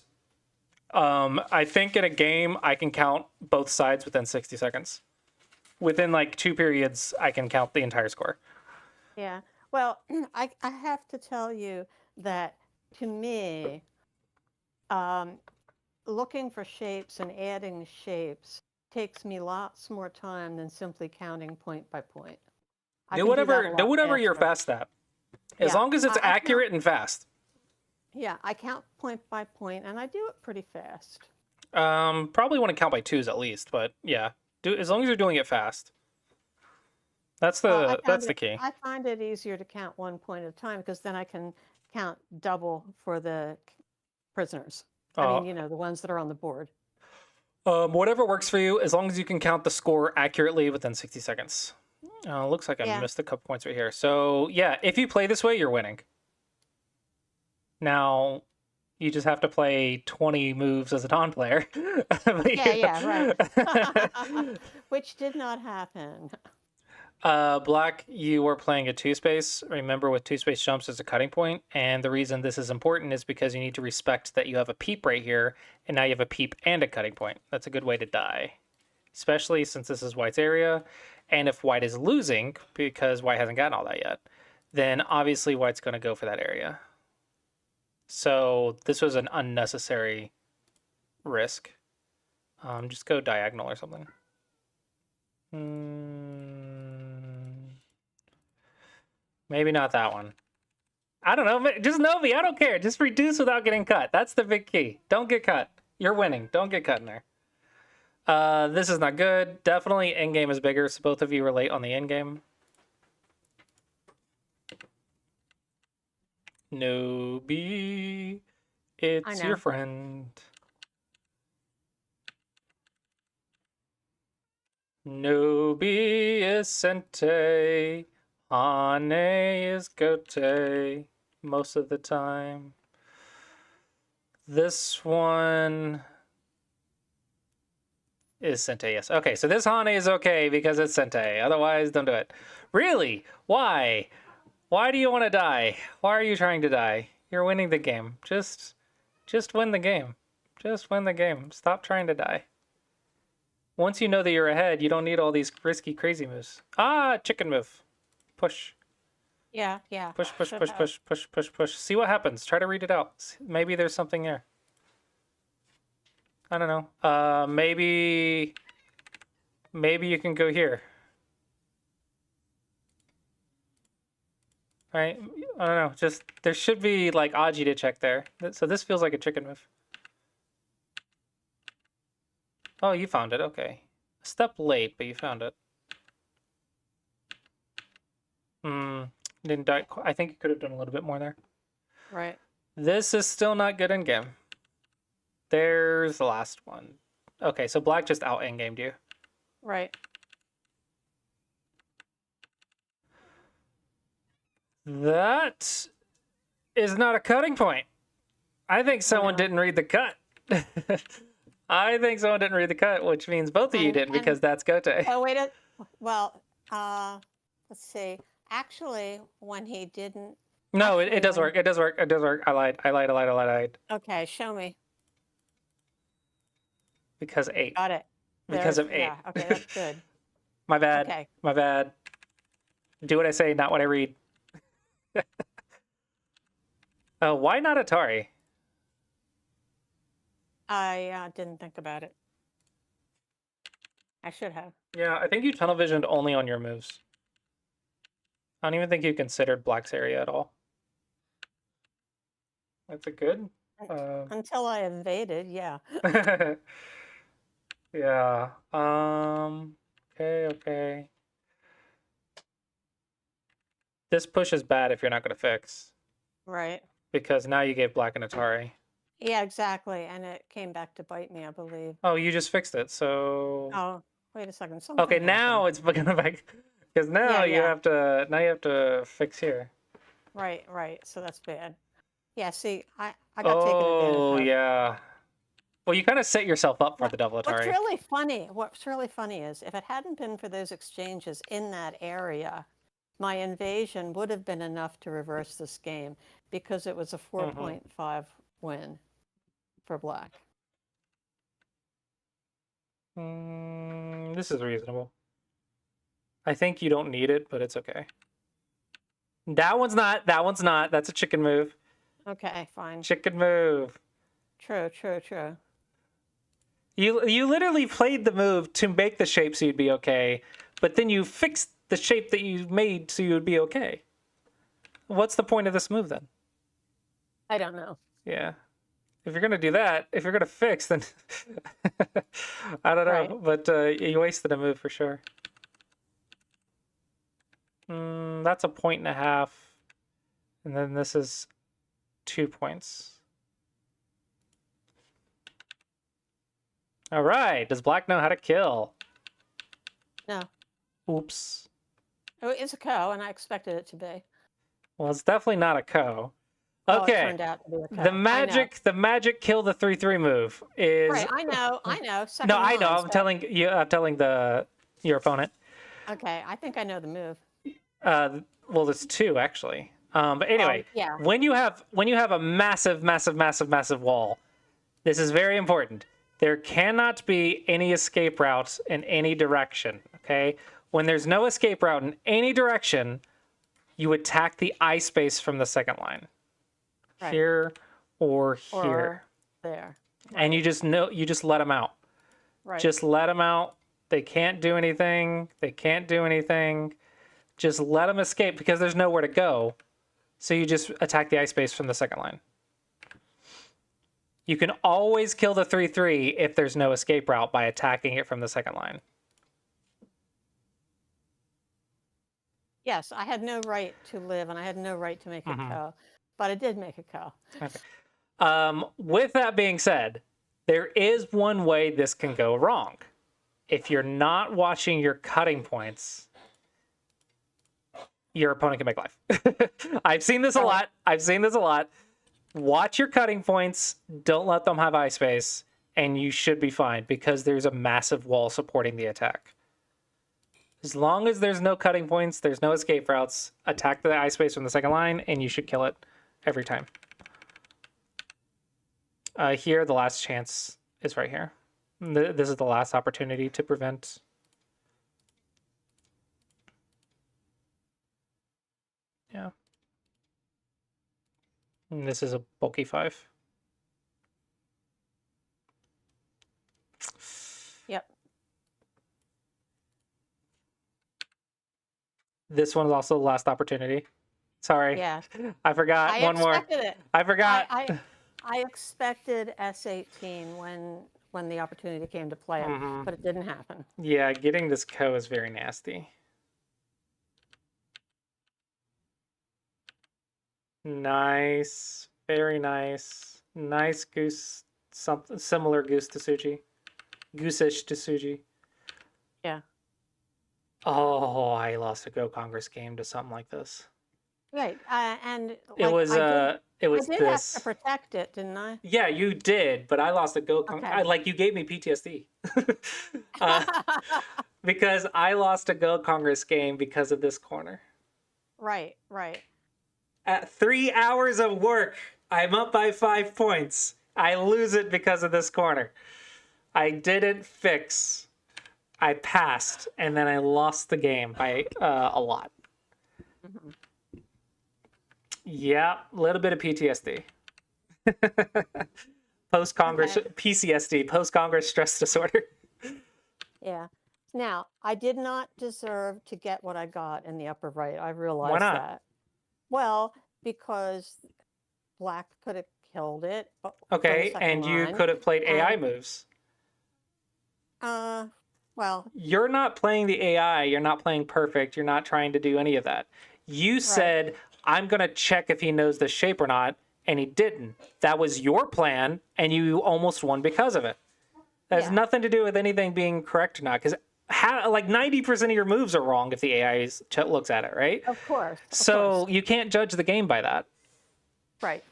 I think in a game I can count both sides within 60 seconds. Within like 2 periods, I can count the entire score. Yeah. Well, I have to tell you that to me, looking for shapes and adding shapes takes me lots more time than simply counting point by point. Do whatever you're fast at. As long as it's accurate and fast. Yeah, I count point by point, and I do it pretty fast. Probably want to count by 2s at least, but yeah, as long as you're doing it fast. That's the key. I find it easier to count 1 point at a time because then I can count double for the prisoners. I mean, the ones that are on the board. Whatever works for you, as long as you can count the score accurately within 60 seconds. Looks like I missed a couple points right here. So yeah, if you play this way, you're winning. Now, You just have to play 20 moves as a non-player. Yeah, right. Which did not happen. Black, you were playing a two space. Remember, with two space jumps is a cutting point, and the reason this is important is because you need to respect that you have a peep right here, and now you have a peep and a cutting point. That's a good way to die, especially since this is white's area, and if white is losing because white hasn't gotten all that yet, then obviously white's going to go for that area. So this was an unnecessary risk. Just go diagonal or something. Maybe not that one. I don't know. Just Novi. I don't care. Just reduce without getting cut. That's the big key. Don't get cut. You're winning. Don't get cut in there. This is not good. Definitely end game is bigger, so both of you are late on the end game. Nobi, it's your friend. Nobi is Sente. Hane is Gote most of the time. This one is Sente, yes. Okay, so this Hane is okay because it's Sente. Otherwise, don't do it. Really? Why? Why do you want to die? Why are you trying to die? You're winning the game. Just win the game. Just win the game. Stop trying to die. Once you know that you're ahead, you don't need all these risky, crazy moves. Ah, chicken move. Push. Yeah. Push. See what happens. Try to read it out. Maybe there's something there. I don't know. Maybe you can go here. Right? I don't know. Just there should be like Aji to check there. So this feels like a chicken move. Oh, you found it. Okay. A step late, but you found it. Didn't die. I think you could have done a little bit more there. Right. This is still not good in game. There's the last one. Okay, so black just out end gamed you. Right. That is not a cutting point. I think someone didn't read the cut. I think someone didn't read the cut, which means both of you didn't because that's Gote. Oh, wait. Well, let's see. Actually, when he didn't. No, it does work. It does work. It does work. I lied. Okay, show me. Because 8. Got it. Because of 8. Yeah, okay, that's good. My bad. Okay. My bad. Do what I say, not what I read. Why not Atari? I didn't think about it. I should have. Yeah, I think you tunnel visioned only on your moves. I don't even think you considered black's area at all. That's a good. Until I invaded, yeah. Yeah. Okay. This push is bad if you're not going to fix. Right. Because now you gave black an Atari. Yeah, exactly. And it came back to bite me, I believe. Oh, you just fixed it, so. Oh, wait a second. Okay, now it's gonna back. Because now you have to fix here. Right. So that's bad. Yeah, see, I got taken advantage of. Oh, yeah. Well, you kind of set yourself up for the double Atari. What's really funny is if it hadn't been for those exchanges in that area, my invasion would have been enough to reverse this game because it was a 4.5 win for black. This is reasonable. I think you don't need it, but it's okay. That one's not. That's a chicken move. Okay, fine. Chicken move. True. You literally played the move to make the shape so you'd be okay, but then you fixed the shape that you made so you would be okay. What's the point of this move then? I don't know. Yeah. If you're going to do that, if you're going to fix, then I don't know. Right. But you wasted a move for sure. That's a 1.5. And then this is 2 points. All right. Does black know how to kill? No. Oops. Oh, it's a ko, and I expected it to be. Well, it's definitely not a ko. Well, it Okay. turned out to be a The co. I know. magic kill the 3/3 move is Right. I know. I know. no, Second I know. line. I'm So, telling you. I'm telling your opponent. okay. I think I know the move. Well, there's two actually. But anyway, Well, yeah. when you have a massive wall, this is very important. There cannot be any escape routes in any direction. Okay, when there's no escape route in any direction, you attack the eye space from the second line, Right. here or Or here, there. and you just let them out. Right. Just let them out. They can't do anything. They can't do anything. Just let them escape because there's nowhere to go. So you just attack the ice space from the second line. You can always kill the 3/3 if there's no escape route by attacking it from the second line. Yes, I had no right to live, and I had no right to make a Mhm. co, but I did make a co. Okay. With that being said, there is one way this can go wrong. If you're not watching your cutting points, your opponent can make life. I've seen this a lot. Watch your cutting points. Don't let them have eye space, and you should be fine because there's a massive wall supporting the attack. As long as there's no cutting points, there's no escape routes, attack the eye space from the second line, and you should kill it every time. Here, the last chance is right here. This is the last opportunity to prevent. Yeah. And this is a bulky 5. Yep. This one is also the last opportunity. Sorry. Yeah. I forgot. I One more. expected it. I forgot. I expected S18 when the opportunity came to play it, but it didn't happen. Yeah, getting this co is very nasty. Nice. Very nice. Nice goose. Something similar goose to Suji. Goose-ish to Suji. Yeah. Oh, I lost a Go Congress game to something like this. Right. And It like, was I did have this. to protect it, didn't I? Yeah, you did, but I lost a Go Congress. Okay. Like you gave me PTSD. Because I lost a Go Congress game because of this corner. Right. Right. At 3 hours of work, I'm up by 5 points. I lose it because of this corner. I didn't fix. I passed, and then I lost the game by a lot. Mm-hmm. Yeah, a little bit of PTSD. Post-Congress, Okay. PCSD, post-Congress stress disorder. Yeah. Now, I did not deserve to get what I got in the upper right. I realized Why not? that. Well, because Black could have killed it. For the Okay, second and you line. could have played AI And, moves. well, You're not playing the AI. You're not playing perfect. You're not trying to do any of that. You said, I'm going to check if he knows the shape or not, and he didn't. That was your plan, and you almost won because of it. That has Yeah. nothing to do with anything being correct or not, because like 90% of your moves are wrong if the AI looks at it, right? Of course. So you can't judge the game by that. Right.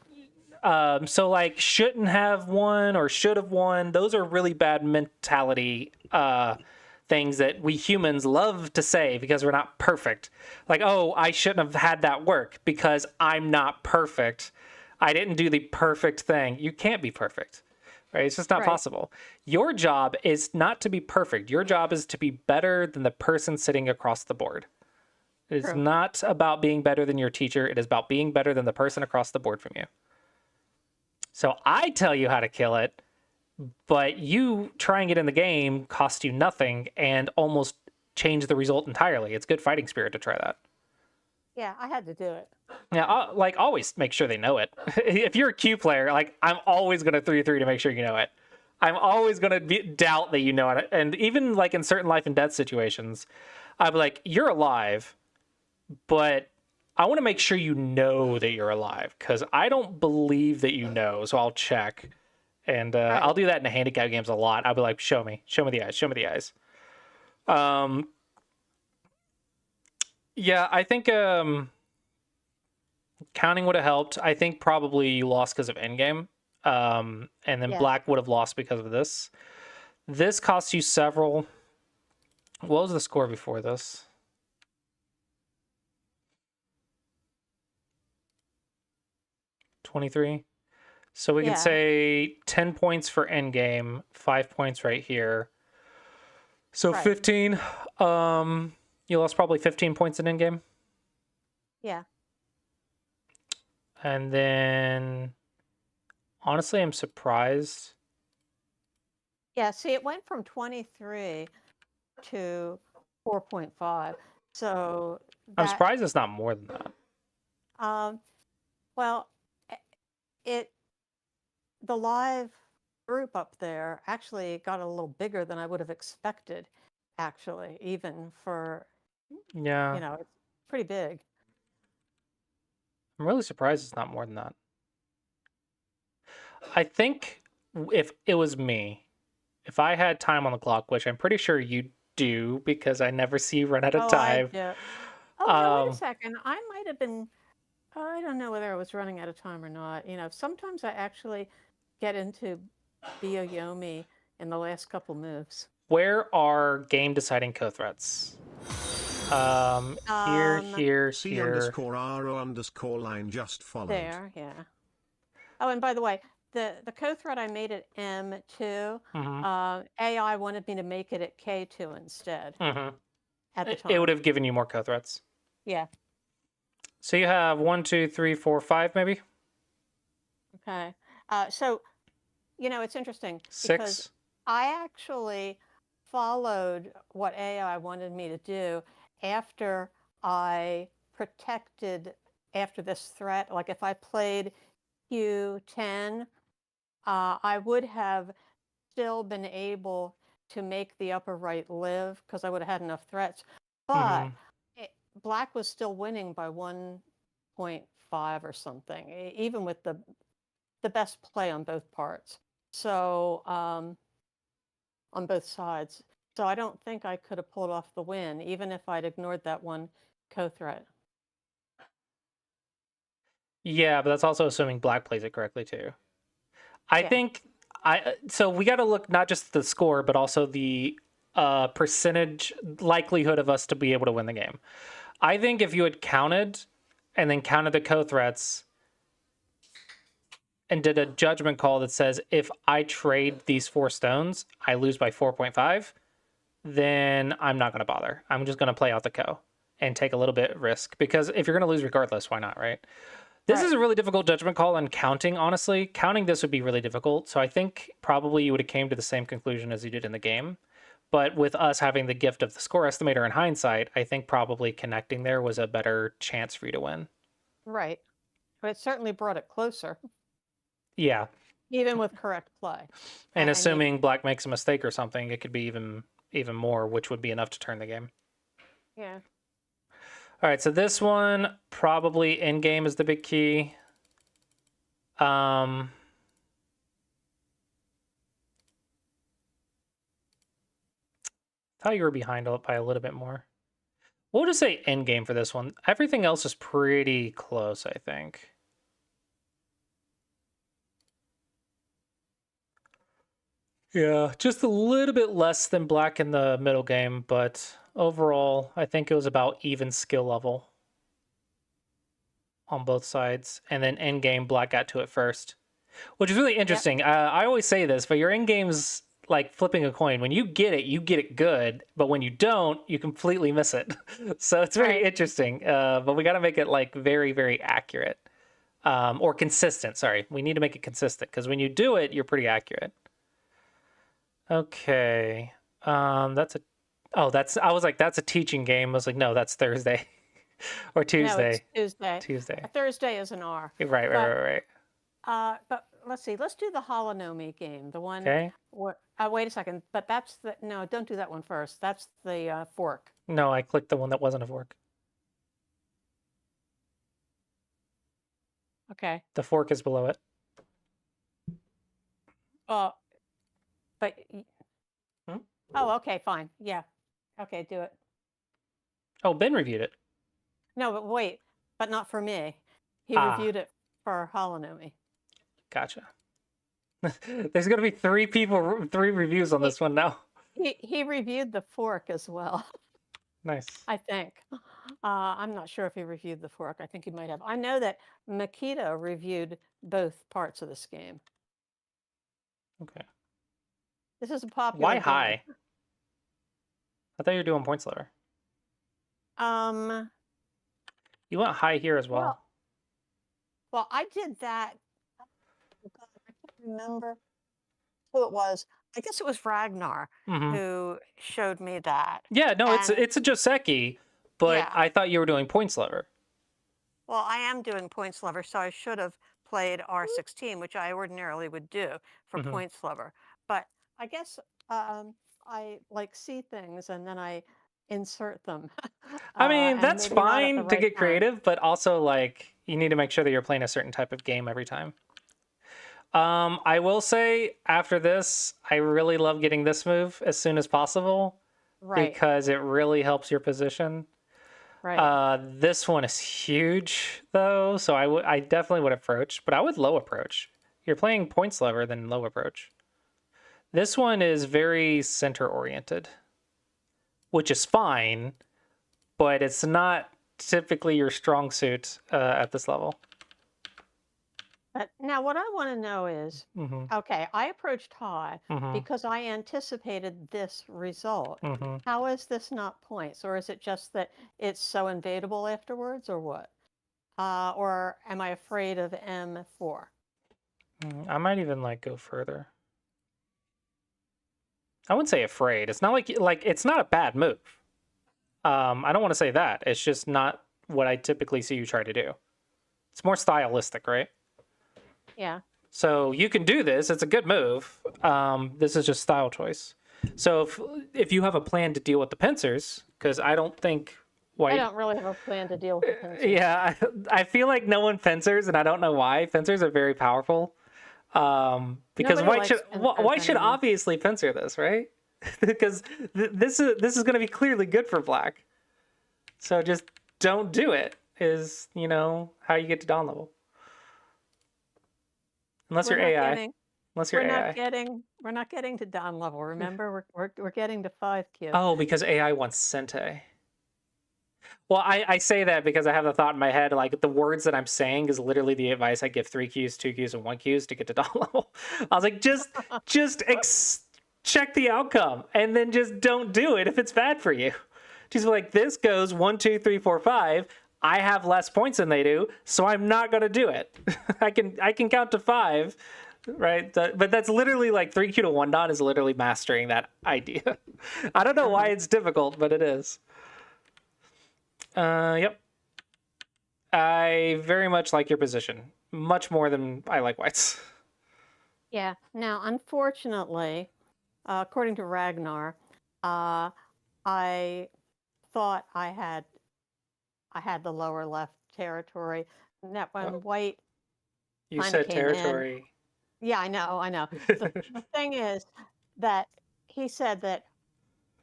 So like shouldn't have won or should have won. Those are really bad mentality things that we humans love to say because we're not perfect. Like, oh, I shouldn't have had that work because I'm not perfect. I didn't do the perfect thing. You can't be perfect, right? It's just not possible. Your job is not to be perfect. Your job is to be better than the person sitting across the board. It is not about being better than your teacher. It is about being better than the person across the board from you. So I tell you how to kill it, but you trying it in the game cost you nothing and almost changed the result entirely. It's good fighting spirit to try that. Yeah, I had to do it. Yeah, like always make sure they know it. If you're a Q player, like I'm always going to 3-3 to make sure you know it. I'm always going to doubt that you know it. And even like in certain life and death situations, I'd be like, you're alive, but I want to make sure you know that you're alive because I don't believe that you know. So I'll check. And I'll do that in the handicap games a lot. I'll be like, show me the eyes, show me the eyes. Yeah, I think Counting would have helped. I think probably you lost because of endgame. And then Yeah. black would have lost because of this. This costs you several. What was the score before this? 23. So we can Yeah. say 10 points for endgame, 5 points right here. So Right. 15. You lost probably 15 points in endgame. Yeah. And then honestly, I'm surprised. Yeah. See, it went from 23 to 4.5. So I'm that, surprised it's not more than that. um, well, i- it the live group up there actually got a little bigger than I would have expected, actually, even for, Yeah. it's pretty big. I'm really surprised it's not more than that. I think if it was me, if I had time on the clock, which I'm pretty sure you do because I never see you run out of Oh, I time. do. Oh, no, wait a Um, second. I might have been, I don't know whether I was running out of time or not. Sometimes I actually get into Bioyomi in the last couple moves. where are game deciding co-threats? Here, Um, here, C here. underscore RO underscore line just followed. there, yeah. Oh, and by the way, the co-thread I made at M2, Mm-hmm. AI wanted me to make it at K2 instead Mm-hmm. at the It would time. have given you more co-threats. Yeah. So you have 1, 2, 3, 4, 5, maybe Okay. So, it's interesting because 6. I actually followed what AI wanted me to do after I protected after this threat. Like if I played Q10, I would have still been able to make the upper right live because I would have had enough threats. But Mm-hmm. it, black was still winning by 1.5 or something, even with the best play on both parts. So on both sides. So I don't think I could have pulled off the win, even if I'd ignored that one co-threat. Yeah, but that's also assuming black plays it correctly too. I Yeah. think so we got to look not just the score but also the percentage likelihood of us to be able to win the game. I think if you had counted and then counted the co-threats and did a judgment call that says if I trade these 4 stones, I lose by 4.5, then I'm not going to bother. I'm just going to play out the co and take a little bit risk because if you're going to lose regardless, why not, right? This is Right. a really difficult judgment call on counting, honestly. Counting this would be really difficult. So I think probably you would have came to the same conclusion as you did in the game. But with us having the gift of the score estimator in hindsight, I think probably connecting there was a better chance for you to win. Right. But it certainly brought it closer, Yeah. even with correct play. And I mean, assuming black makes a mistake or something, it could be even more, which would be enough to turn the game. yeah. All right, so this one probably end game is the big key. Um thought you were behind by a little bit more. We'll just say end game for this one. Everything else is pretty close, I think. Yeah, just a little bit less than black in the middle game, but overall, I think it was about even skill level on both sides. And then end game, black got to it first, which is really Yep. interesting. I always say this, but your end game's like flipping a coin. When you get it good, but when you don't, you completely miss it. So it's very Right. interesting. But we got to make it like very, very accurate. Or consistent. Sorry, we need to make it consistent because when you do it, you're pretty accurate. Okay, that's a. Oh, that's. I was like, that's a teaching game. I was like, no, that's Thursday or No, it's Tuesday. Tuesday. Tuesday. Thursday is an R. Right, right, But right, right. but let's see. Let's do the Holonomy game. The one Okay. where, wait a second. But that's the no. Don't do that one first. That's the fork. No, I clicked the one that wasn't a fork. Okay. The fork is below it. Oh, but Hmm? oh, okay, fine. Yeah. Okay, do it. Oh, Ben reviewed it. No, but wait, but not for me. He Ah, reviewed it for Holonumi. gotcha. There's gonna be three reviews on He, this one now. he reviewed the fork as well, Nice. I think. I'm not sure if he reviewed the fork. I think he might have. I know that Makita reviewed both parts of this game. Okay. This is a popular Why game. high? I thought you were doing points lower. You went high here as well. Well, I did that. Oh God, I can't remember who it was. I guess it was Ragnar who showed me that. Yeah, no, And it's a Joseki, but yeah. I thought you were doing points lower. Well, I am doing points lover, so I should have played R16, which I ordinarily would do for points lover. But I guess I like see things and then I insert them. I mean, and that's maybe not at the fine to right get time. creative, but also like you need to make sure that you're playing a certain type of game every time. I will say after this, I really love getting this move as soon as possible Right. because it really helps your position. Right. This one is huge though, so I definitely would approach, but I would low approach. You're playing points lever than low approach. This one is very center oriented, which is fine, but it's not typically your strong suit at this level. But now what I want to know is, okay, I approached high because I anticipated this result. How is this not points? Or is it just that it's so invadable afterwards or what? Or am I afraid of M4? I might even like go further. I wouldn't say afraid. It's not like it's not a bad move. I don't want to say that. It's just not what I typically see you try to do. It's more stylistic, right? Yeah. So you can do this. It's a good move. This is just style choice. So if you have a plan to deal with the pincers, because I don't think white. I don't really have a plan to deal with the pincers. Yeah, I feel like no one pincers, and I don't know why. Pincers are very powerful. Because white should obviously pincer this, right? Because this is going to be clearly good for black. So just don't do it. Is how you get to dawn level. Unless you're AI. Unless you're AI. We're not getting to dawn level. Remember, we're getting to 5Q. Oh, because AI wants Sente. Well, I say that because I have the thought in my head, like the words that I'm saying is literally the advice I give 3 Qs, 2 Qs, and 1 Qs to get to dawn level. I was like, just check the outcome and then just don't do it if it's bad for you. Just like this goes 1, 2, 3, 4, 5. I have less points than they do, so I'm not gonna do it. I can count to 5, right? But that's literally like 3Q to 1 dot is literally mastering that idea. I don't know why it's difficult, but it is. Yep. I very much like your position, much more than I like white's. Yeah. Now, unfortunately, according to Ragnar, I thought I had the lower left territory. And that when white You said territory. Yeah, I know. The thing is that he said that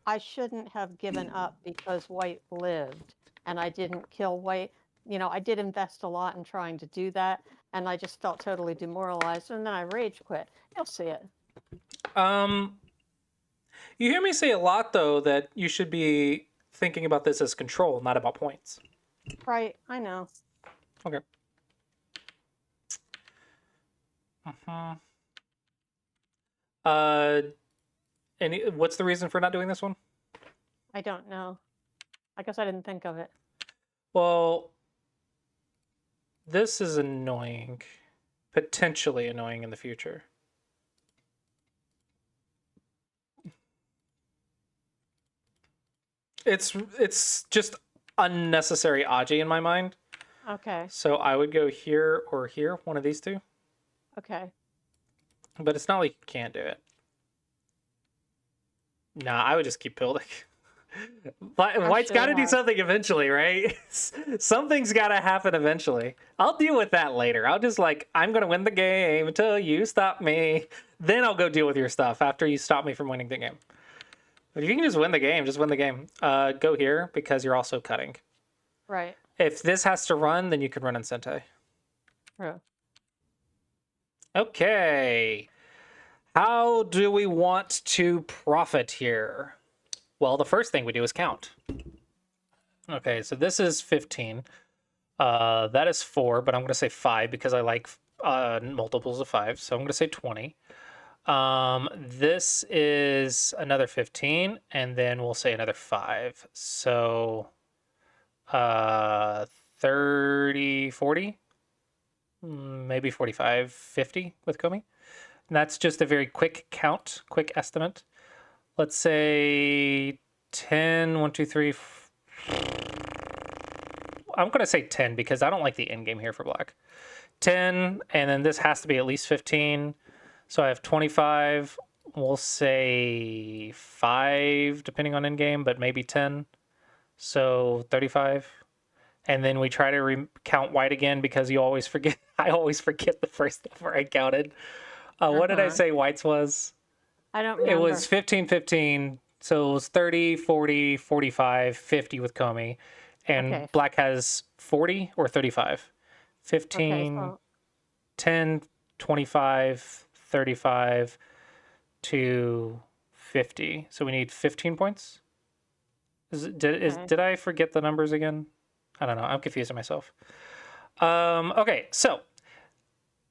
I shouldn't have given up because white lived and I didn't kill white. I did invest a lot in trying to do that, and I just felt totally demoralized, and then I rage quit. You'll see it. You hear me say a lot, though, that you should be thinking about this as control, not about points. Right, I know. Okay. What's the reason for not doing this one? I don't know. I guess I didn't think of it. Well, this is annoying. Potentially annoying in the future. It's just unnecessary Aji in my mind. Okay. So I would go here or here, one of these two. Okay. But it's not like you can't do it. Nah, I would just keep building. White's got to do something eventually, right? Something's got to happen eventually. I'll deal with that later. I'll just I'm going to win the game until you stop me. Then I'll go deal with your stuff after you stop me from winning the game. But if you can just win the game, just win the game. Go here because you're also cutting. Right. If this has to run, then you can run in Sente. True. Okay. How do we want to profit here? Well, the first thing we do is count. Okay, so this is 15. That is 4, but I'm going to say 5 because I like multiples of 5. So I'm going to say 20. This is another 15, and then we'll say another 5. So 30, 40, maybe 45, 50 with Komi. And that's just a very quick count, quick estimate. Let's say 10, 1, 2, 3. I'm going to say 10 because I don't like the end game here for black. 10, and then this has to be at least 15. So I have 25. We'll say 5, depending on end game, but maybe 10. So 35. And then we try to count white again because you always forget. I always forget the first number I counted. What did I say white's was? I don't remember. It was 15, 15. So it was 30, 40, 45, 50 with Komi. And black has 40 or 35. 15, 10, 25, 35 to 50. So we need 15 points. Did I forget the numbers again? I don't know. I'm confusing myself. Okay, so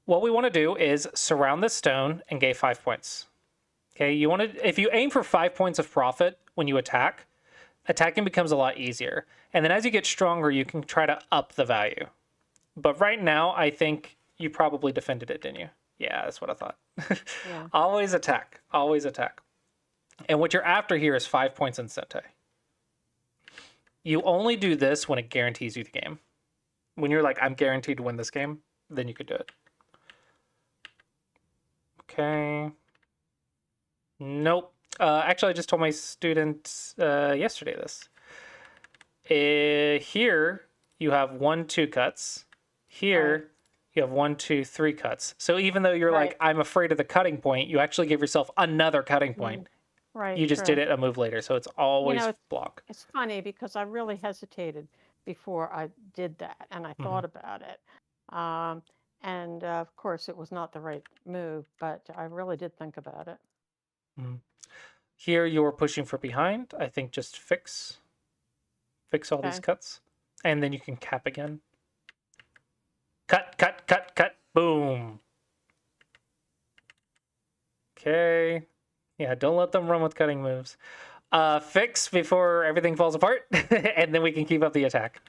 what we want to do is surround this stone and gain 5 points. Okay, you want to, if you aim for 5 points of profit when you attack, attacking becomes a lot easier. And then as you get stronger, you can try to up the value. But right now, I think you probably defended it, didn't you? Yeah, that's what I thought. Yeah. Always attack. Always attack. And what you're after here is 5 points in Sente. You only do this when it guarantees you the game. When you're like, I'm guaranteed to win this game, then you could do it. Okay. Nope. Actually, I just told my student yesterday this. Here, you have 1, 2 cuts. Here, you have 1, 2, 3 cuts. So even though you're like, I'm afraid of the cutting point, you actually give yourself another cutting point. Right. You just did it a move later, so it's always block. It's funny because I really hesitated before I did that, and I thought about it. And of course, it was not the right move, but I really did think about it. Here, you're pushing for behind. I think just fix all these cuts, and then you can cap again. Cut, cut, cut, cut, boom. Okay. Yeah, don't let them run with cutting moves. Fix before everything falls apart, and then we can keep up the attack.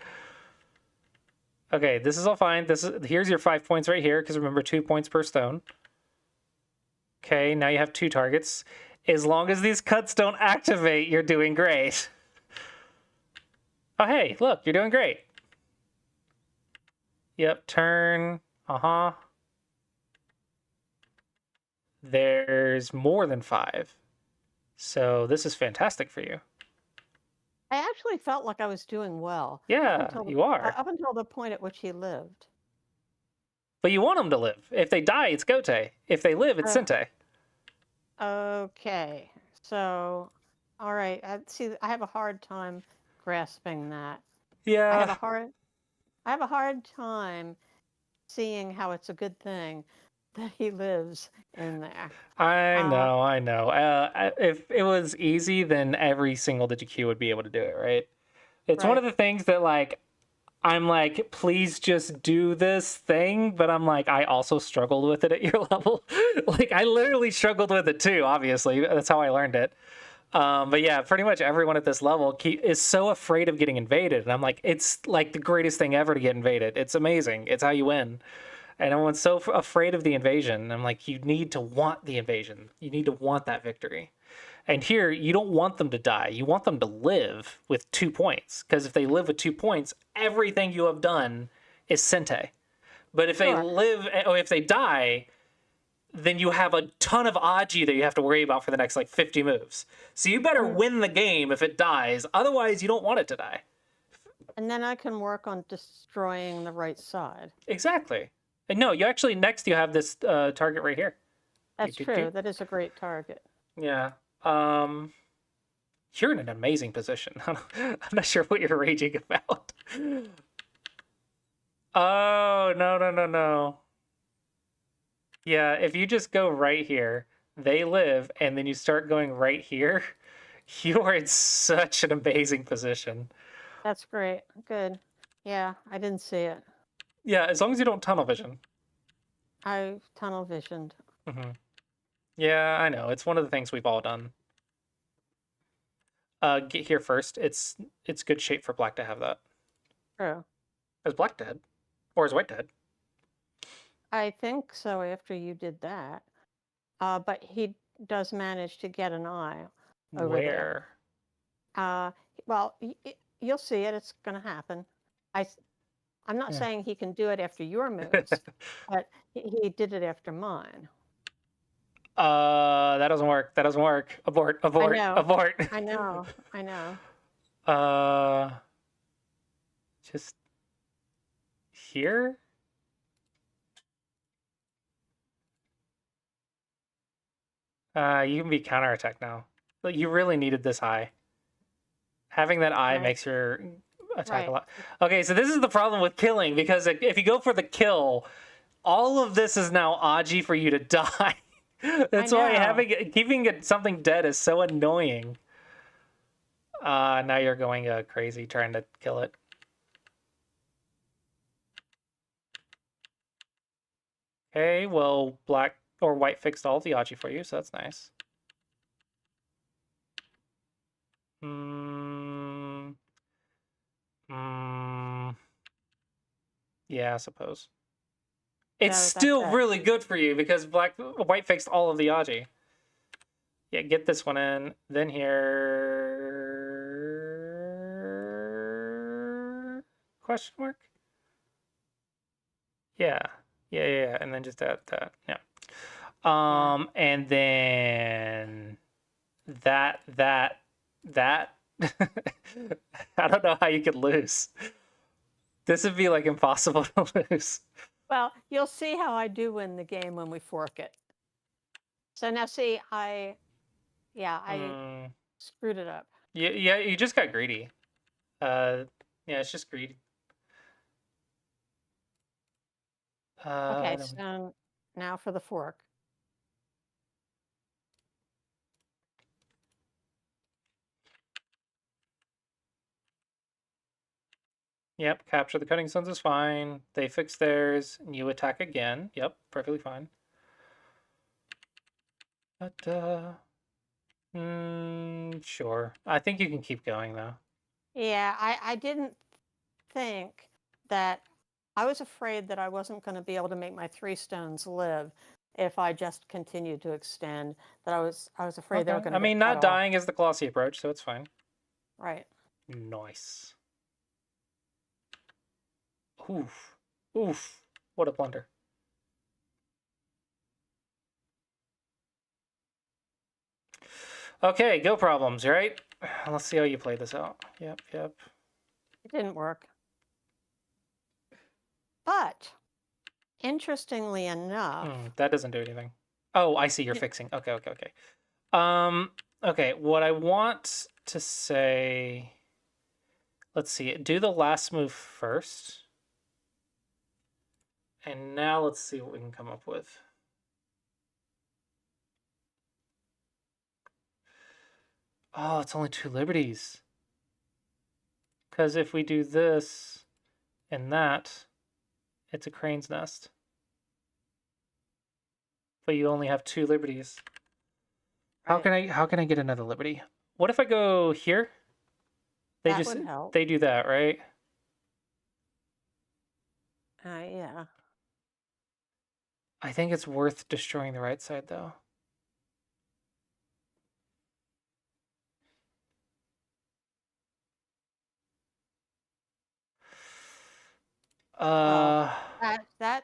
Okay, this is all fine. Here's your 5 points right here, because remember, 2 points per stone. Okay, now you have 2 targets. As long as these cuts don't activate, you're doing great. Oh, hey, look, you're doing great. Yep, turn. There's more than 5. So this is fantastic for you. I actually felt like I was doing well. Yeah, you are. Up until the point at which he lived. But you want them to live. If they die, it's Gote. If they live, it's Sente. Okay. So, all right. I have a hard time grasping that. Yeah. I have a hard time seeing how it's a good thing that he lives in there. I know. If it was easy, then every single DigiQ would be able to do it, right? It's one of the things that, like, I'm like, please just do this thing, but I'm like, I also struggled with it at your level. Like, I literally struggled with it too, obviously. That's how I learned it. But yeah, pretty much everyone at this level is so afraid of getting invaded. And I'm like, it's like the greatest thing ever to get invaded. It's amazing. It's how you win. And everyone's so afraid of the invasion. I'm like, you need to want the invasion. You need to want that victory. And here, you don't want them to die. You want them to live with 2 points. Because if they live with 2 points, everything you have done is Sente. But if they live, or if they die, then you have a ton of Aji that you have to worry about for the next, like, 50 moves. So you better win the game if it dies. Otherwise, you don't want it to die. And then I can work on destroying the right side. Exactly. And no, you actually, next you have this target right here. That's true. That is a great target. Yeah. You're in an amazing position. I'm not sure what you're raging about. Oh, no, no, no, no. Yeah, if you just go right here, they live, and then you start going right here, you are in such an amazing position. That's great. Good. Yeah, I didn't see it. Yeah, as long as you don't tunnel vision. I tunnel visioned. Hmm. Yeah, I know. It's one of the things we've all done. Get here first. It's good shape for black to have that. True. Is black dead? Or is white dead? I think so after you did that. But he does manage to get an eye over there. Where? Uh, well, you'll see it. It's going to happen. I, I'm not Yeah. saying he can do it after your moves, but he did it after mine. That doesn't work. That doesn't work. Abort, I abort, know. abort. I know. I know. Uh, just here? You can be counterattack now. But you really needed this eye. Having that eye Right. makes your attack a Right. lot. Okay, so this is the problem with killing, because if you go for the kill, all of this is now Aji for you to die. That's why know. keeping something dead is so annoying. Now you're going crazy trying to kill it. Okay, well, black or white fixed all the Aji for you, so that's nice. Hmm. Hmm. Yeah, I suppose. It's So that's still it. really good for you because white fixed all of the Aji. Yeah, get this one in. Then here. Question mark? Yeah. Yeah. And then just that. Yeah. Yeah. And then that. I don't know how you could lose. This would be like impossible to lose. Well, you'll see how I do win the game when we fork it. So now see, I Mm, screwed it up. yeah, you just got greedy. Yeah, it's just greed. Okay, I don't. so now for the fork. Yep, capture the cutting stones is fine. They fix theirs, and you attack again. Yep, perfectly fine. But sure. I think you can keep going though. Yeah, I didn't think that I was afraid that I wasn't going to be able to make my 3 stones live if I just continued to extend. That I was afraid they were Okay. going I to get mean, cut not off. dying is the Clossius approach, so it's fine. Right. Nice. Oof. Oof. What a blunder. Okay, go problems, right? Let's see how you play this out. Yep. It didn't work. But interestingly enough, That doesn't do anything. Oh, I see. You're fixing. Okay. Um, okay. What I want to say. Let's see. Do the last move first. And now let's see what we can come up with. Oh, it's only 2 liberties. Because if we do this and that, it's a crane's nest. But you only have 2 liberties. right, How can I get another liberty? What if I go here? that would help. They do that, right? Yeah. I think it's worth destroying the right side though. Well, Uh that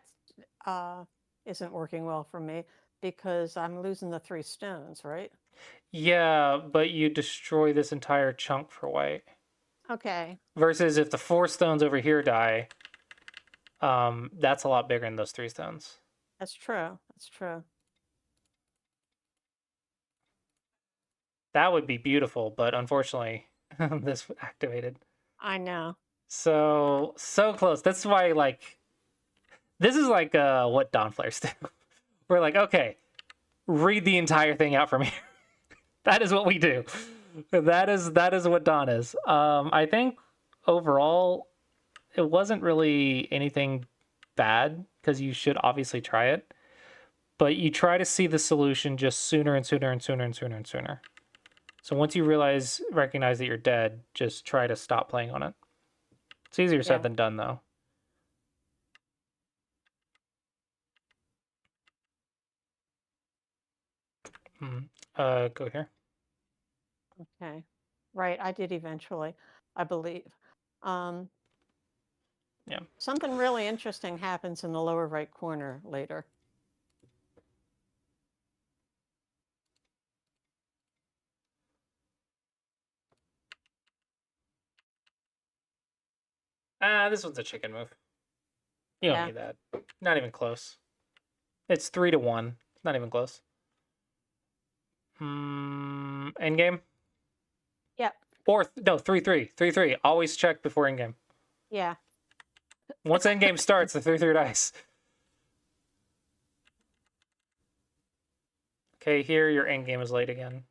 isn't working well for me because I'm losing the 3 stones, right? yeah, but you destroy this entire chunk for white. Okay. Versus if the 4 stones over here die, that's a lot bigger than those 3 stones. That's true. That's true. That would be beautiful, but unfortunately, this activated. I know. So close. That's why like this is like what Dawn Flares do. We're like, okay, read the entire thing out from here. That is what we do. That is what Dawn is. I think overall it wasn't really anything bad because you should obviously try it, but you try to see the solution just sooner and sooner and sooner and sooner and sooner. So once you recognize that you're dead, just try to stop playing on it. It's easier said than done, though. Go here. Okay. Right, I did eventually, I believe. Yeah. Something really interesting happens in the lower right corner later. This one's a chicken move. You don't Yeah. need that. Not even close. It's 3-1. Not even close. Endgame? Yep. Or, no, 3-3. 3-3. Always check before endgame. Yeah. Once endgame starts, the 3-3 dice. Okay, here your endgame is late again.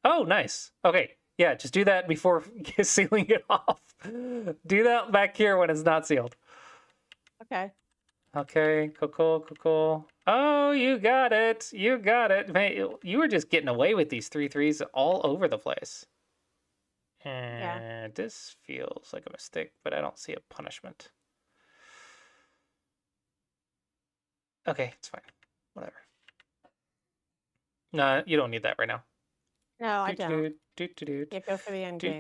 Oh, nice. Okay, yeah, just do that before sealing it off. Do that back here when it's not sealed. Okay. Okay, cool. Oh, you got it. You got it. Man, you were just getting away with these 3-3s all over the place. And this feels like a mistake, but I don't see a punishment. Okay, it's fine. Whatever. No, you don't need that right now. No, I don't. Yeah, go for the end game. Yeah,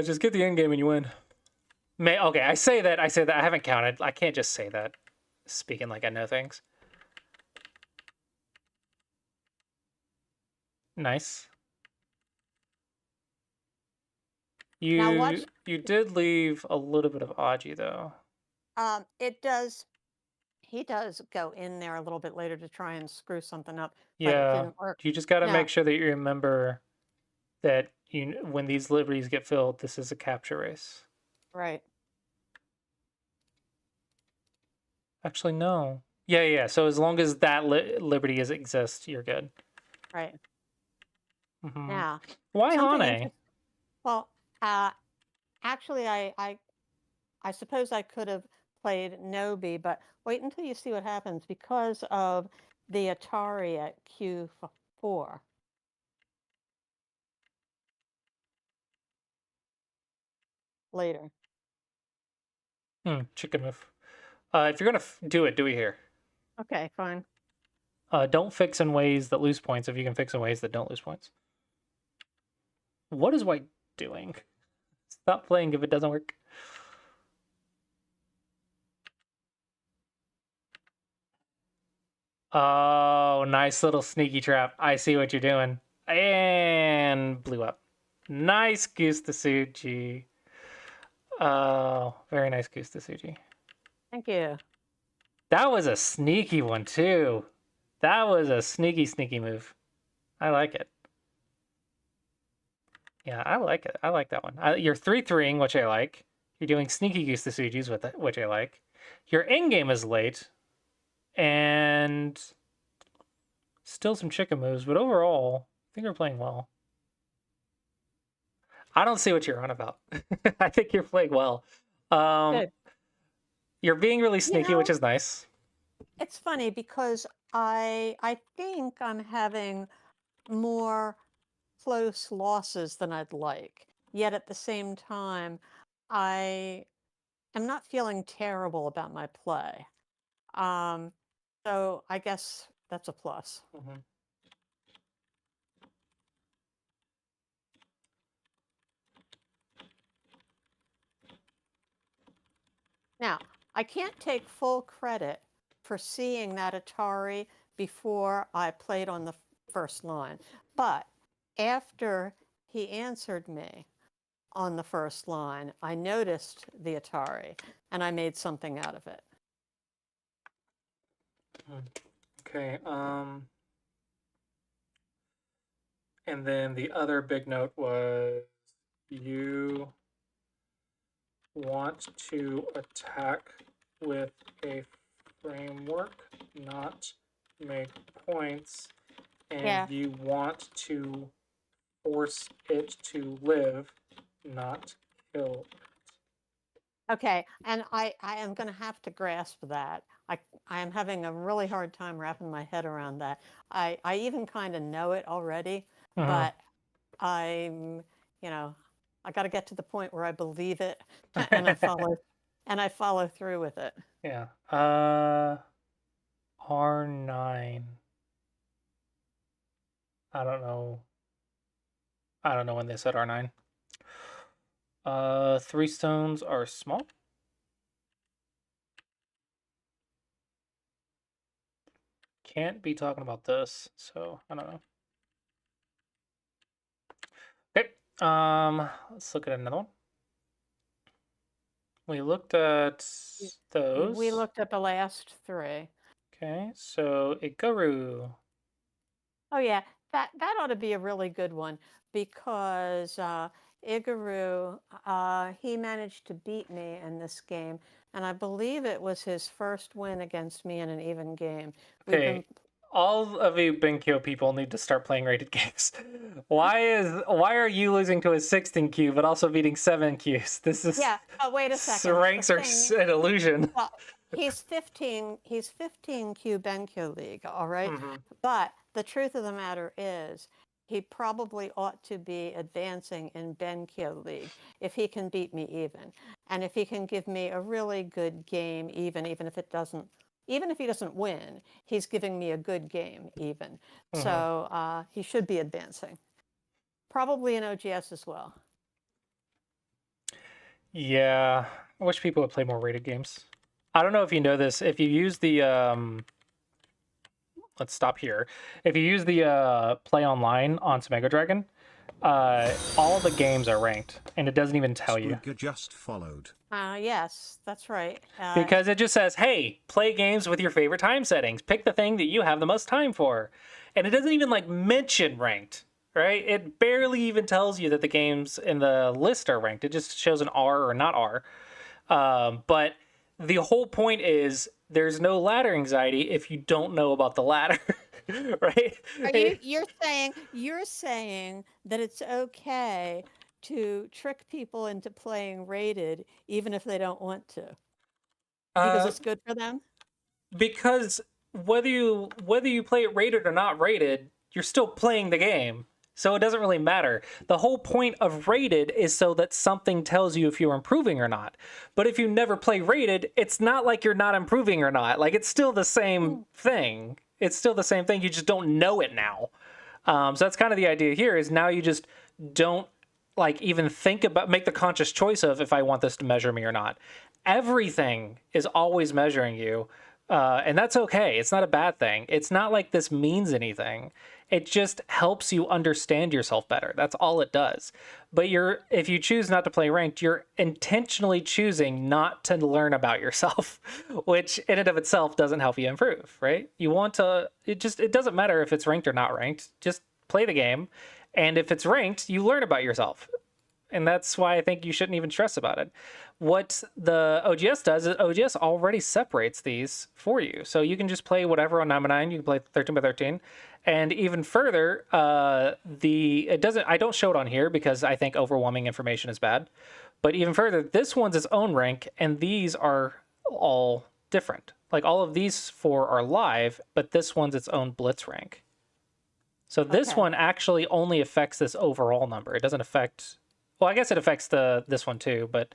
just get the end game and you win. Okay, I say that. I haven't counted. I can't just say that. Speaking like I know things. Nice. You did leave a little bit of Aji though. It does. He does go in there a little bit later to try and screw something up, but it Yeah, didn't work. you just got to No. make sure that you remember that when these liberties get filled, this is a capture race. Right. Actually, no. Yeah. So as long as that liberty exists, you're good. Right. Mm-hmm. Now, why Hane? Well, actually, I suppose I could have played Nobi, but wait until you see what happens because of the Atari at Q4. Later. Chicken move. If you're gonna do it here. Okay, fine. Don't fix in ways that lose points if you can fix in ways that don't lose points. What is white doing? Stop playing if it doesn't work. Oh, nice little sneaky trap. I see what you're doing. And blew up. Nice goose to Suji. Oh, very nice goose to Suji. Thank you. That was a sneaky one, too. That was a sneaky move. I like it. Yeah, I like it. I like that one. You're 3-3ing, which I like. You're doing sneaky goose to Sujis with it, which I like. Your end game is late. And still some chicken moves, but overall, I think you're playing well. I don't see what you're on about. I think you're playing well. Good. You're being really sneaky, which is nice. It's funny because I think I'm having more close losses than I'd like. Yet at the same time, I am not feeling terrible about my play. So I guess that's a plus. Mm-hmm. Now, I can't take full credit for seeing that Atari before I played on the first line. But after he answered me on the first line, I noticed the Atari and I made something out of it. Okay. And then the other big note was you want to attack with a framework, not make points, and Yeah. you want to force it to live, not kill. Okay. And I am going to have to grasp that. I am having a really hard time wrapping my head around that. I even kind of know it already, Uh-huh. but I'm, you know, I got to get to the point where I believe it and I follow through with it. Yeah. R9. I don't know. I don't know when they said R9. Three stones are small. Can't be talking about this, so I don't know. Okay. Let's look at another one. We looked at We those. looked at the last three. Okay, so Ikaru. Oh yeah, that ought to be a really good one because Igaru, he managed to beat me in this game, and I believe it was his first win against me in an even game. We've been Okay, all of you Benkyo people need to start playing rated games. Why are you losing to a 16Q but also beating 7Qs? This is yeah. Oh, wait a second. The ranks are thing, an illusion. well, he's 15. He's 15Q Benkyo League, all right. Mm-hmm. But the truth of the matter is, he probably ought to be advancing in Benkyo League if he can beat me even, and if he can give me a really good game, even if it doesn't, even if he doesn't win, he's giving me a good game even. Mm-hmm. So he should be advancing, probably in OGS as well. Yeah, I wish people would play more rated games. I don't know if you know this. If you use the let's stop here. If you use the play online on Mega Dragon, all the games are ranked, and it doesn't even tell you Spooker just followed. Yes, that's right. because it just says, "Hey, play games with your favorite time settings. Pick the thing that you have the most time for," and it doesn't even like mention ranked. Right? It barely even tells you that the games in the list are ranked. It just shows an R or not R. But the whole point is there's no ladder anxiety if you don't know about the ladder, right? Are you're saying that it's okay to trick people into playing rated even if they don't want to because Uh, it's good for them? because whether you play it rated or not rated, you're still playing the game. So it doesn't really matter. The whole point of rated is so that something tells you if you're improving or not. But if you never play rated, it's not like you're not improving or not. Like it's still the same thing. It's still the same thing. You just don't know it now. So that's kind of the idea here is now you just don't like even think about make the conscious choice of if I want this to measure me or not. Everything is always measuring you. And that's okay. It's not a bad thing. It's not like this means anything. It just helps you understand yourself better. That's all it does. But if you choose not to play ranked, you're intentionally choosing not to learn about yourself, which in and of itself doesn't help you improve, right? You want to it doesn't matter if it's ranked or not ranked. Just play the game. And if it's ranked, you learn about yourself. And that's why I think you shouldn't even stress about it. What the OGS does is OGS already separates these for you. So you can just play whatever on 9x9. You can play 13 by 13. And even further, it doesn't. I don't show it on here because I think overwhelming information is bad. But even further, this one's its own rank, and these are all different. Like all of these four are live, but this one's its own blitz rank. So this Okay. one actually only affects this overall number. It doesn't affect. Well, I guess it affects this one too, but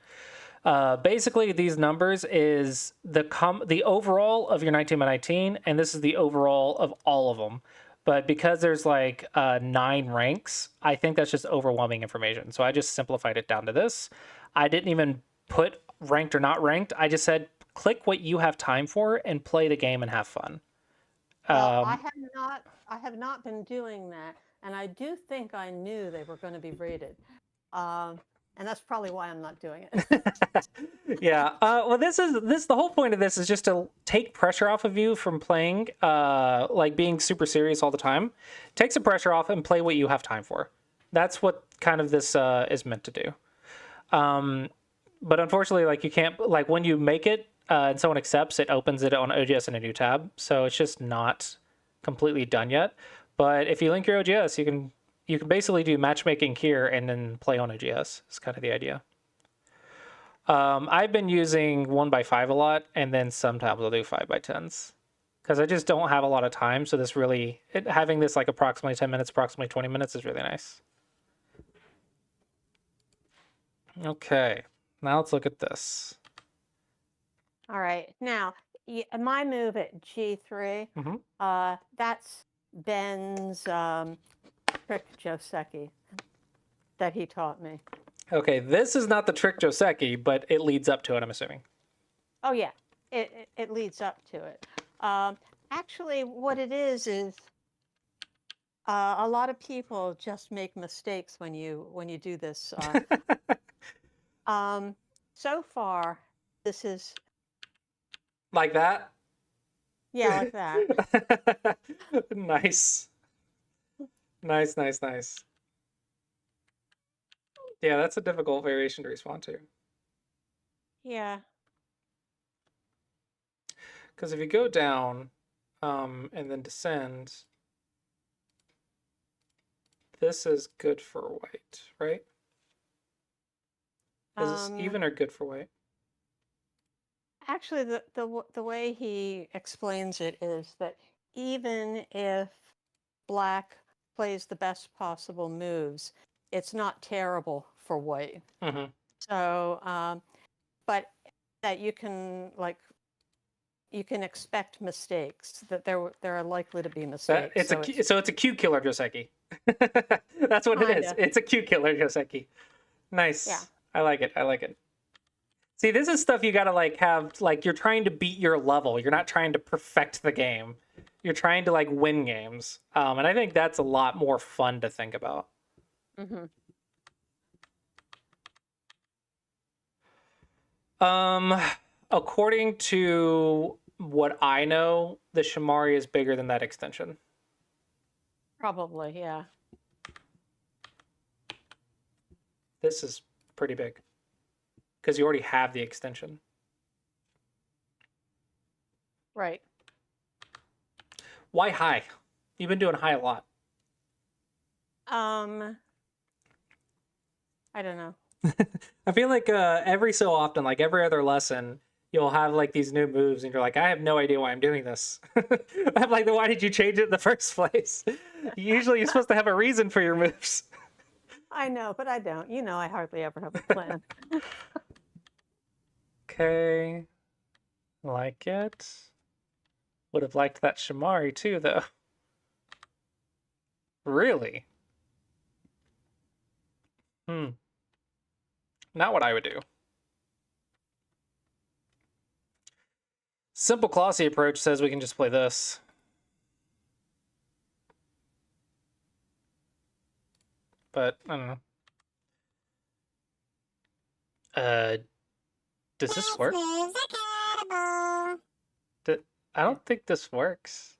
basically these numbers is the overall of your 19 by 19, and this is the overall of all of them. But because there's like 9 ranks, I think that's just overwhelming information. So I just simplified it down to this. I didn't even put ranked or not ranked. I just said click what you have time for and play the game and have fun. Well, Um, I have not been doing that, and I do think I knew they were going to be rated. Um, and that's probably why I'm not doing it. Yeah. Well, the whole point of this is just to take pressure off of you from playing, like being super serious all the time. Take some pressure off and play what you have time for. That's what kind of this is meant to do. But unfortunately, like you can't, like when you make it and someone accepts, it opens it on OGS in a new tab. So it's just not completely done yet. But if you link your OGS, you can basically do matchmaking here and then play on OGS. It's kind of the idea. I've been using 1x5 a lot, and then sometimes I'll do 5x10s because I just don't have a lot of time. So this really, having this like approximately 10 minutes, approximately 20 minutes is really nice. Okay, now let's look at this. All right, now my move at G3, that's Ben's trick Joseki that he taught me. Okay, this is not the trick Joseki, but it leads up to it, I'm assuming. Oh yeah, it leads up to it. Actually, what it is a lot of people just make mistakes when you do this. So far, this is like that. Yeah, like that. Nice. Nice. Yeah, that's a difficult variation to respond to. Yeah. Because if you go down and then descend, this is good for white, right? Is this even or good for white? Actually, the way he explains it is that even if black plays the best possible moves, it's not terrible for white. Mm-hmm. So, but that you can expect mistakes. That there are likely to be mistakes. So it's a Q killer Joseki. That's what it is. It's a Q killer Joseki. Nice. Yeah. I like it. See, this is stuff you gotta like have, like you're trying to beat your level. You're not trying to perfect the game. You're trying to like win games. And I think that's a lot more fun to think about. Mm-hmm. According to what I know, the Shamari is bigger than that extension. Probably, yeah. This is pretty big. Because you already have the extension. Right. Why high? You've been doing high a lot. I don't know. I feel like every so often, like every other lesson, you'll have like these new moves and you're like, I have no idea why I'm doing this. I'm like, then why did you change it in the first place? Usually you're supposed to have a reason for your moves. I know, but I don't. You know, I hardly ever have a plan. Okay. Like it. Would have liked that Shamari too, though. Really? Not what I would do. Simple Clossius approach says we can just play this. But, I don't know. Does this work? I don't think this works.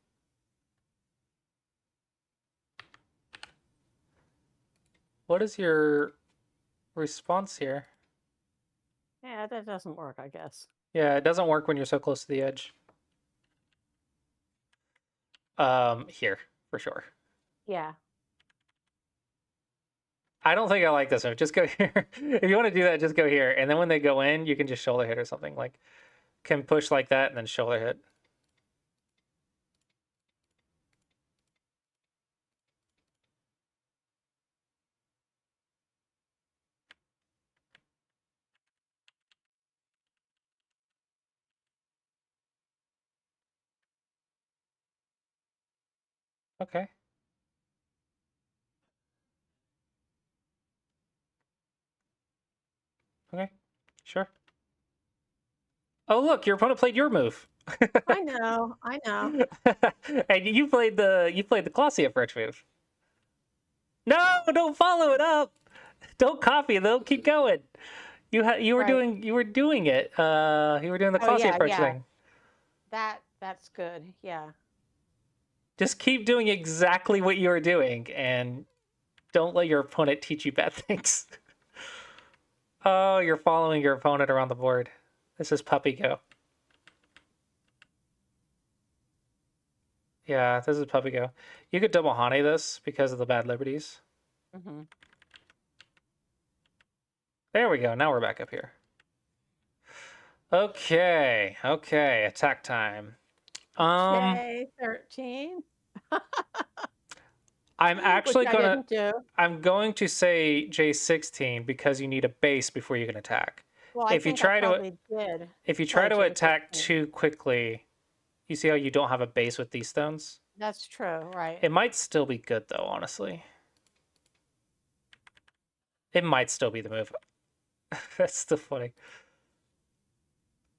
What is your response here? Yeah, that doesn't work, I guess. Yeah, it doesn't work when you're so close to the edge. Here, for sure. Yeah. I don't think I like this move. Just go here. If you want to do that, just go here. And then when they go in, you can just shoulder hit or something. Like, can push like that and then shoulder hit. Okay. Okay. Sure. Oh, look, your opponent played your move. I know. And you played the Clossius approach move. No, don't follow it up. Don't copy. They'll keep going. You were Right. doing you were doing it. You were doing the Oh Clossius yeah, approach yeah. thing. That's good. Yeah. Just keep doing exactly what you were doing, and don't let your opponent teach you bad things. Oh, you're following your opponent around the board. This is puppy go. Yeah, this is puppy go. You could double honey this because of the bad liberties. Mm-hmm. There we go. Now we're back up here. Okay, okay, attack time. Okay, 13. I'm Which actually I gonna didn't do. I'm going to say J16 because you need a base before you can attack. Well, I If you think I try to probably did if you try say to attack J15. too quickly, you see how you don't have a base with these stones? That's true, right? It might still be good though, honestly. It might still be the move. That's still funny.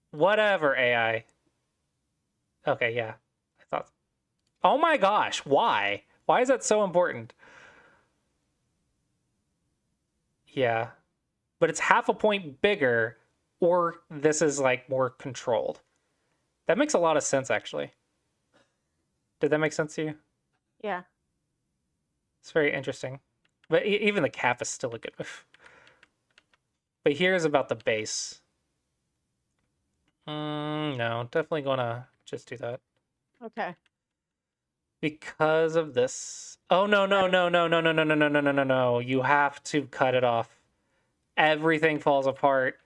Whatever, AI. Okay, yeah. I thought. Oh my gosh, why? Why is that so important? Yeah. But it's half a point bigger, or this is like more controlled. That makes a lot of sense, actually. Did that make sense to you? Yeah. It's very interesting. But even the cap is still a good move. But here's about the base. No, definitely gonna just do that. Okay. Because of this. Oh, no, no, Right. no, no, no, no, no, no, no, no, no, no, no. You have to cut it off. Everything falls apart.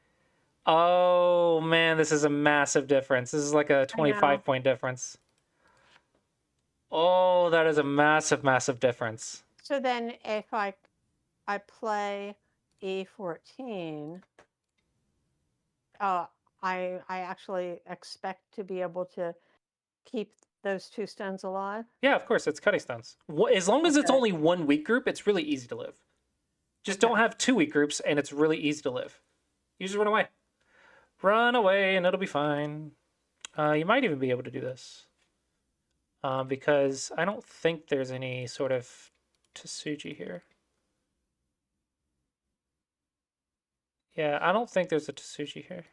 Oh, man, this is a massive difference. This is like a I know. 25-point difference. Oh, that is a massive, massive difference. So then if I play E14, uh, I actually expect to be able to keep those two stones alive. Yeah, of course, it's cutting stones. As long as it's Okay. only one weak group, it's really easy to live. Just don't Okay. have two weak groups, and it's really easy to live. You just run away. Run away, and it'll be fine. You might even be able to do this. Because I don't think there's any sort of Tsuji here. Yeah, I don't think there's a Tsuji here.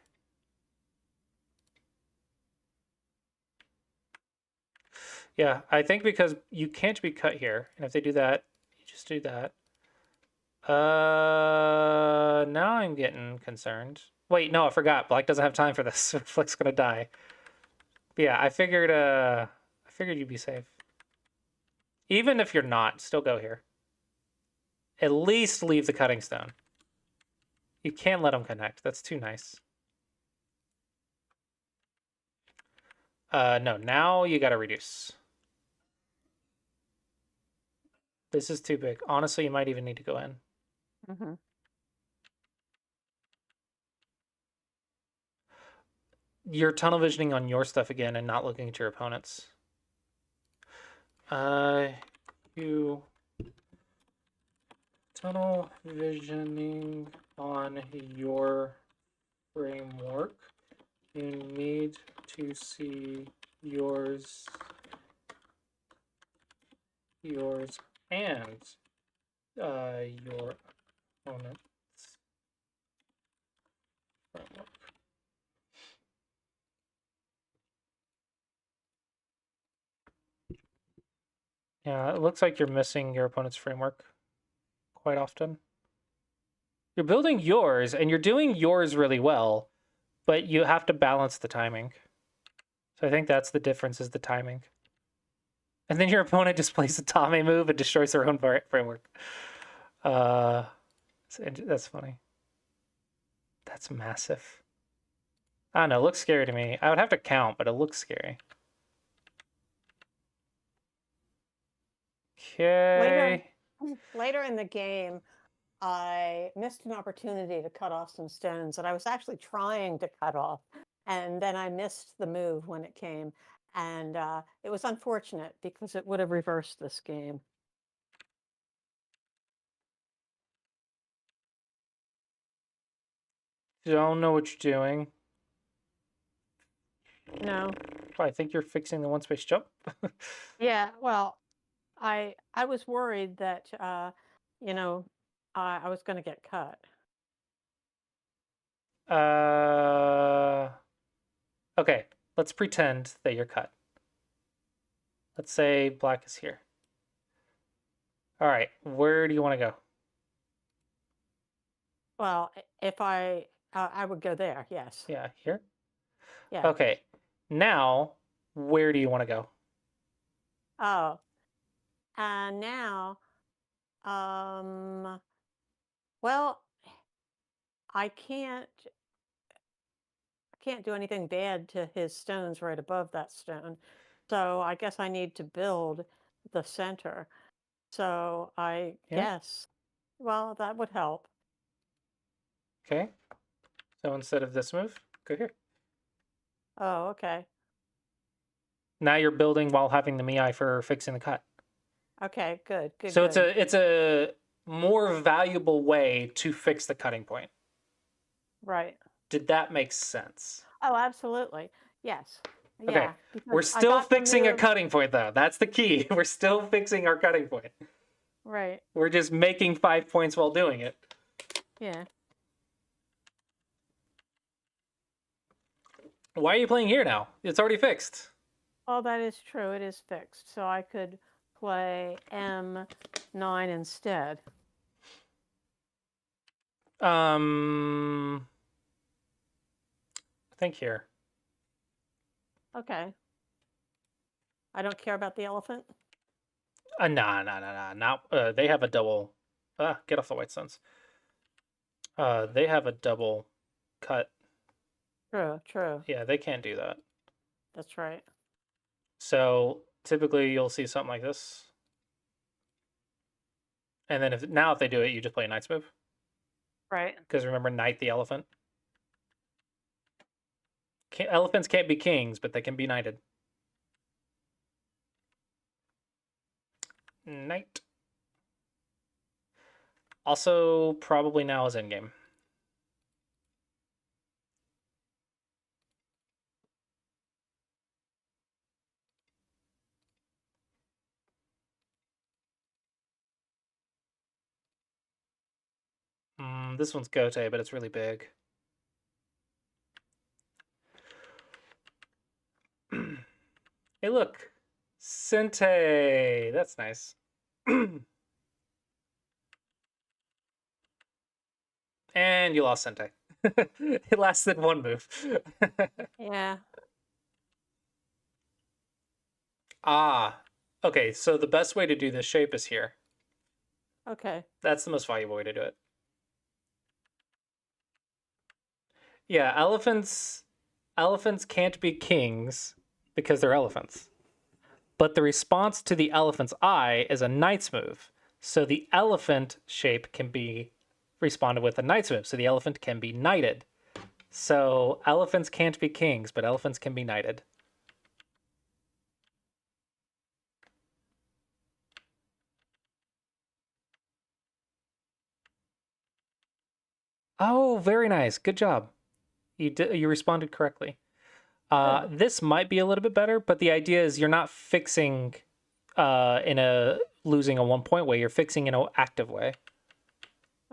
Yeah, I think because you can't be cut here, and if they do that, you just do that. Now I'm getting concerned. Wait, no, I forgot. Black doesn't have time for this. Flick's gonna die. But yeah, I figured you'd be safe. Even if you're not, still go here. At least leave the cutting stone. You can't let them connect. That's too nice. No, now you gotta reduce. This is too big. Honestly, you might even need to go in. Mm-hmm. You're tunnel visioning on your stuff again and not looking at your opponent's. You tunnel visioning on your framework. You need to see yours, and your opponent's framework. Yeah, it looks like you're missing your opponent's framework quite often. You're building yours, and you're doing yours really well, but you have to balance the timing. So I think that's the difference, is the timing. And then your opponent just plays a Tame move and destroys their own framework. That's funny. That's massive. I don't know, it looks scary to me. I would have to count, but it looks scary. Okay. Later in the game, I missed an opportunity to cut off some stones that I was actually trying to cut off. And then I missed the move when it came. And it was unfortunate because it would have reversed this game. Don't know what you're doing. No. I think you're fixing the one space jump. Yeah, well, I was worried that, you know, I was going to get cut. Okay, let's pretend that you're cut. Let's say black is here. All right, where do you want to go? Well, if I would go there. Yes. Yeah, here? Yeah. Okay, now where do you want to go? Oh, and now, well, I can't do anything bad to his stones right above that stone. So I guess I need to build the center. So I Yeah. guess, well, that would help. Okay, so instead of this move, go here. Oh, okay. Now you're building while having the Miai for fixing the cut. Okay, good, good, So good. it's a more valuable way to fix the cutting point. Right. Did that make sense? Oh, absolutely. Yes. Okay, Yeah, we're because I still got to fixing a move. cutting point though. That's the key. We're still fixing our cutting point. Right. We're just making 5 points while doing it. Yeah. Why are you playing here now? It's already fixed. Oh, that is true. It is fixed. So I could play M9 instead. I think here. Okay. I don't care about the elephant. Nah. Now they have a double. Get off the white stones. They have a double cut. True, true. Yeah, they can't do that. That's right. So typically you'll see something like this. And then if they do it, you just play a knight's move. Right. Because remember, knight the elephant. Elephants can't be kings, but they can be knighted. Knight. Also, probably now is endgame. This one's Gote, but it's really big. Hey, look. Sente. That's nice. And you lost Sente. It lasted one move. Yeah. Okay, so the best way to do this shape is here. Okay. That's the most valuable way to do it. Yeah, elephants can't be kings because they're elephants. But the response to the elephant's eye is a knight's move. So the elephant shape can be responded with a knight's move. So the elephant can be knighted. So elephants can't be kings, but elephants can be knighted. Oh, very nice. Good job. You responded correctly. This might be a little bit better, but the idea is you're not fixing in a losing a 1 point way. You're fixing in an active way,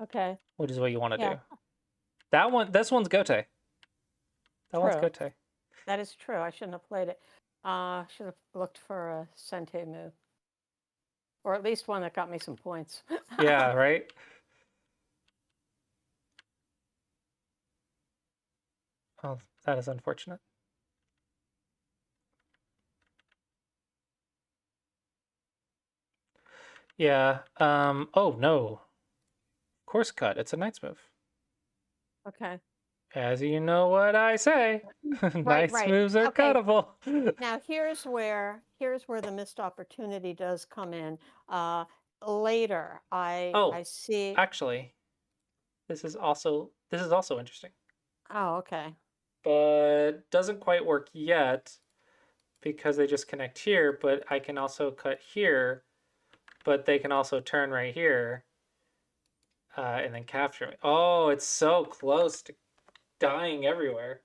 Okay. which is what you want to Yeah. do. This one's Gote. That one's True. Gote. That is true. I shouldn't have played it. Should have looked for a Sente move. Or at least one that got me some points. Yeah, right? Oh, that is unfortunate. Yeah. Oh, no. Course cut. It's a knight's move. Okay. As you know what I say. Knight's right. moves are Okay. cuttable. Now here's where the missed opportunity does come in. Later, I see. Actually, this is also interesting. Oh, okay. But doesn't quite work yet because they just connect here, but I can also cut here, but they can also turn right here and then capture me. Oh, it's so close to dying everywhere.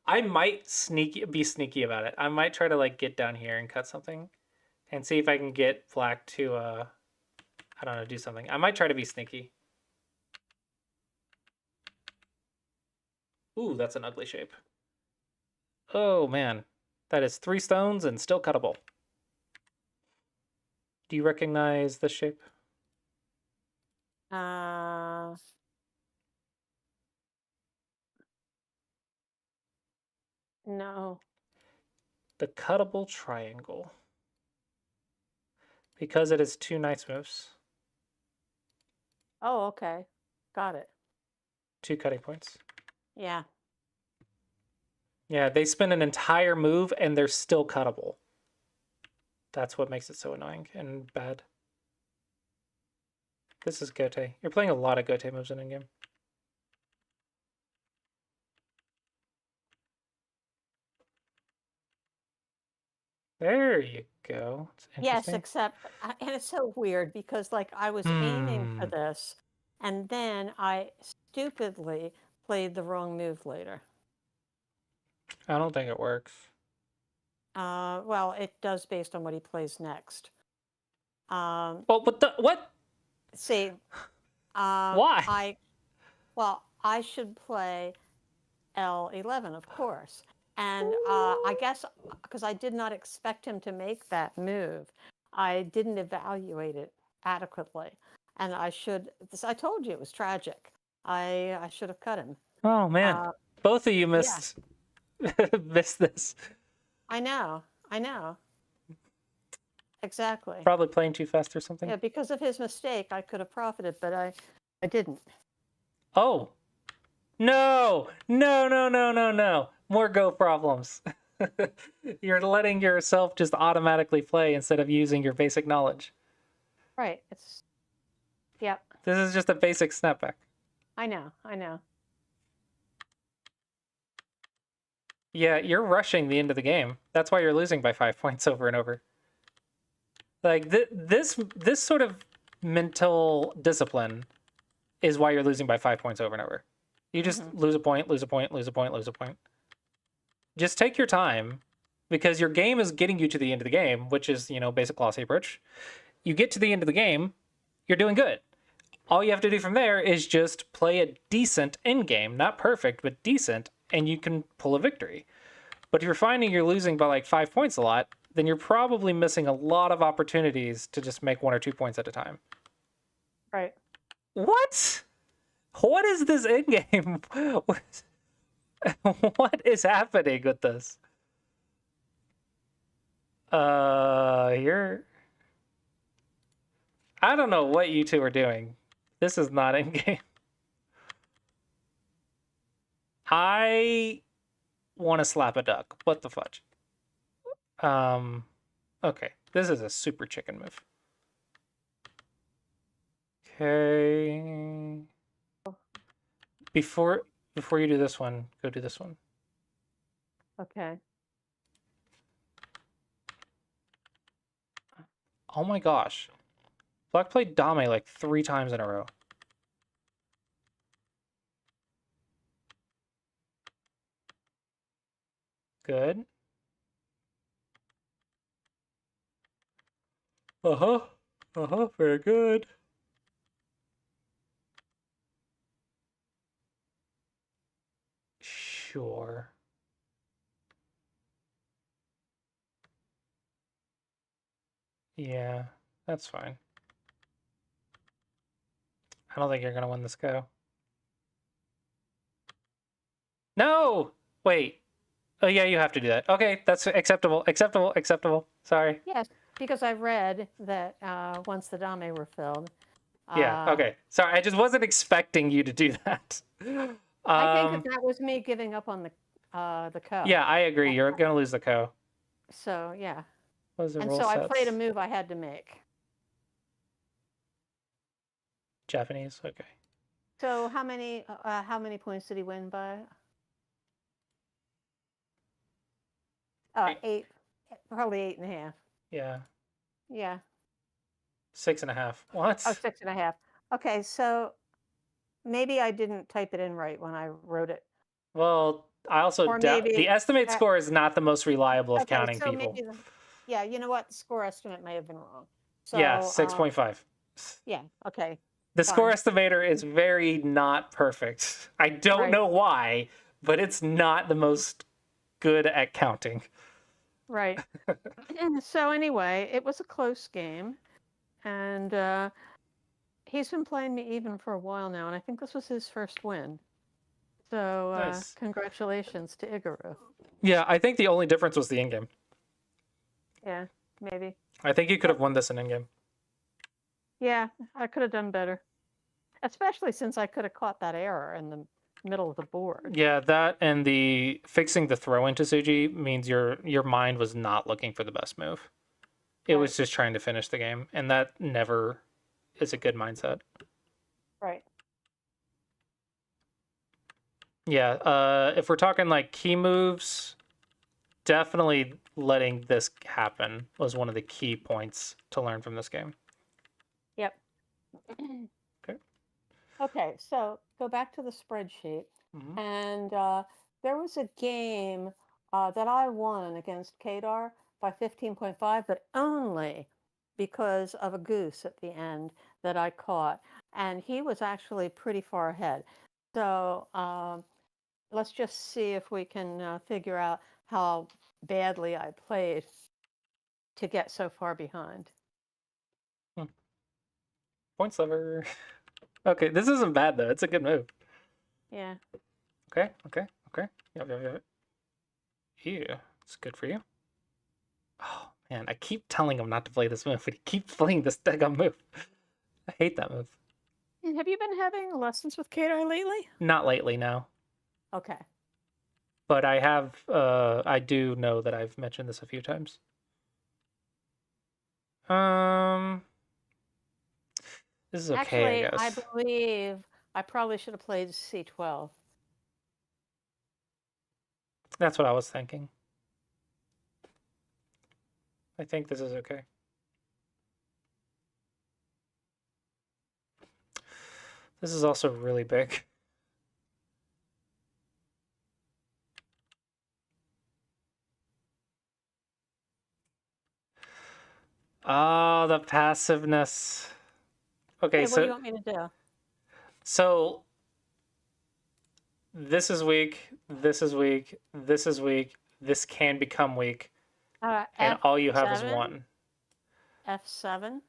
I might be sneaky about it. I might try to like get down here and cut something and see if I can get black to I don't know, do something. I might try to be sneaky. Ooh, that's an ugly shape. Oh, man. That is 3 stones and still cuttable. Do you recognize this shape? No. The cuttable triangle. Because it is 2 nice moves. Oh, okay. Got it. 2 cutting points. Yeah. Yeah, they spend an entire move and they're still cuttable. That's what makes it so annoying and bad. This is Gote. You're playing a lot of Gote moves in game. There you go. It's Yes, interesting. except, and it's so weird because like I was aiming for this and then I stupidly played the wrong move later. I don't think it works. Well, it does based on what he plays next. Well, what? See, Why? I should play L11, of course. And I guess because I did not expect him to make that move, I didn't evaluate it adequately. And I told you it was tragic. I should have cut him. Oh man, both of you missed missed this. I know. Exactly. Probably playing too fast or something. Yeah, because of his mistake, I could have profited, but I didn't. Oh. No. More Go problems. You're letting yourself just automatically play instead of using your basic knowledge. Right. Yep. This is just a basic snapback. I know. Yeah, you're rushing the end of the game. That's why you're losing by 5 points over and over. Like this sort of mental discipline is why you're losing by 5 points over and over. You just lose a point. Just take your time because your game is getting you to the end of the game, which is, basic Clossius approach. You get to the end of the game, you're doing good. All you have to do from there is just play a decent end game, not perfect, but decent, and you can pull a victory. But if you're finding you're losing by like 5 points a lot, then you're probably missing a lot of opportunities to just make 1 or 2 points at a time. Right. What? What is this end game? What is happening with this? You're... I don't know what you two are doing. This is not in game. I want to slap a duck. What the fudge? Okay. This is a super chicken move. Okay. Before you do this one, go do this one. Okay. Oh my gosh. Black played Dame like 3 times in a row. Good. Very good. Sure. Yeah, that's fine. I don't think you're gonna win this go. No! Wait. Oh yeah, you have to do that. Okay, that's acceptable. Sorry. Yes, because I read that once the dame were filled. Yeah, okay. Sorry, I just wasn't expecting you to do that. I think that was me giving up on the co. Yeah, I agree. You're gonna lose the co. So yeah. What was the And rule so I sets? played a move I had to make. Japanese, okay. So how many points did he win by? 8, probably 8.5. Yeah. Yeah. 6.5. What? Oh, 6.5. Okay, so maybe I didn't type it in right when I wrote it. Well, I also the estimate score is not the most reliable of counting people. Maybe yeah, you know what? The score estimate may have been wrong. So, yeah, 6.5. Yeah. Okay. The score Fine. estimator is very not perfect. I don't Right. know why, but it's not the most good at counting. Right. So anyway, it was a close game, and he's been playing me even for a while now, and I think this was his first win. So Nice. congratulations to Igaru. Yeah, I think the only difference was the in game. Yeah, maybe. I think you could But have won this in game. yeah, I could have done better, especially since I could have caught that error in the middle of the board. Yeah, that and the fixing the throw into Suji means your mind was not looking for the best move. It Right. was just trying to finish the game, and that never is a good mindset. Right. Yeah, if we're talking like key moves, definitely letting this happen was one of the key points to learn from this game. Yep. Okay. Okay, so go back to the spreadsheet. Mhm. And there was a game that I won against Kadar by 15.5, but only because of a goose at the end that I caught. And he was actually pretty far ahead. So let's just see if we can figure out how badly I played to get so far behind. Points lever. Okay, this isn't bad though. It's a good move. Yeah. Okay, okay, okay. Yep. Ew, it's good for you. Oh man, I keep telling him not to play this move, but he keeps playing this daggone move. I hate that move. Have you been having lessons with Kadar lately? Not lately, no. Okay. But I have, I do know that I've mentioned this a few times. Um, this is okay, I Actually, I guess. believe I probably should have played C12. That's what I was thinking. I think this is okay. This is also really big. Oh, the passiveness. Okay, Okay, what do you want me to do? so this is weak, this is weak, this is weak, this can become weak, and all you have is F7? one. F7?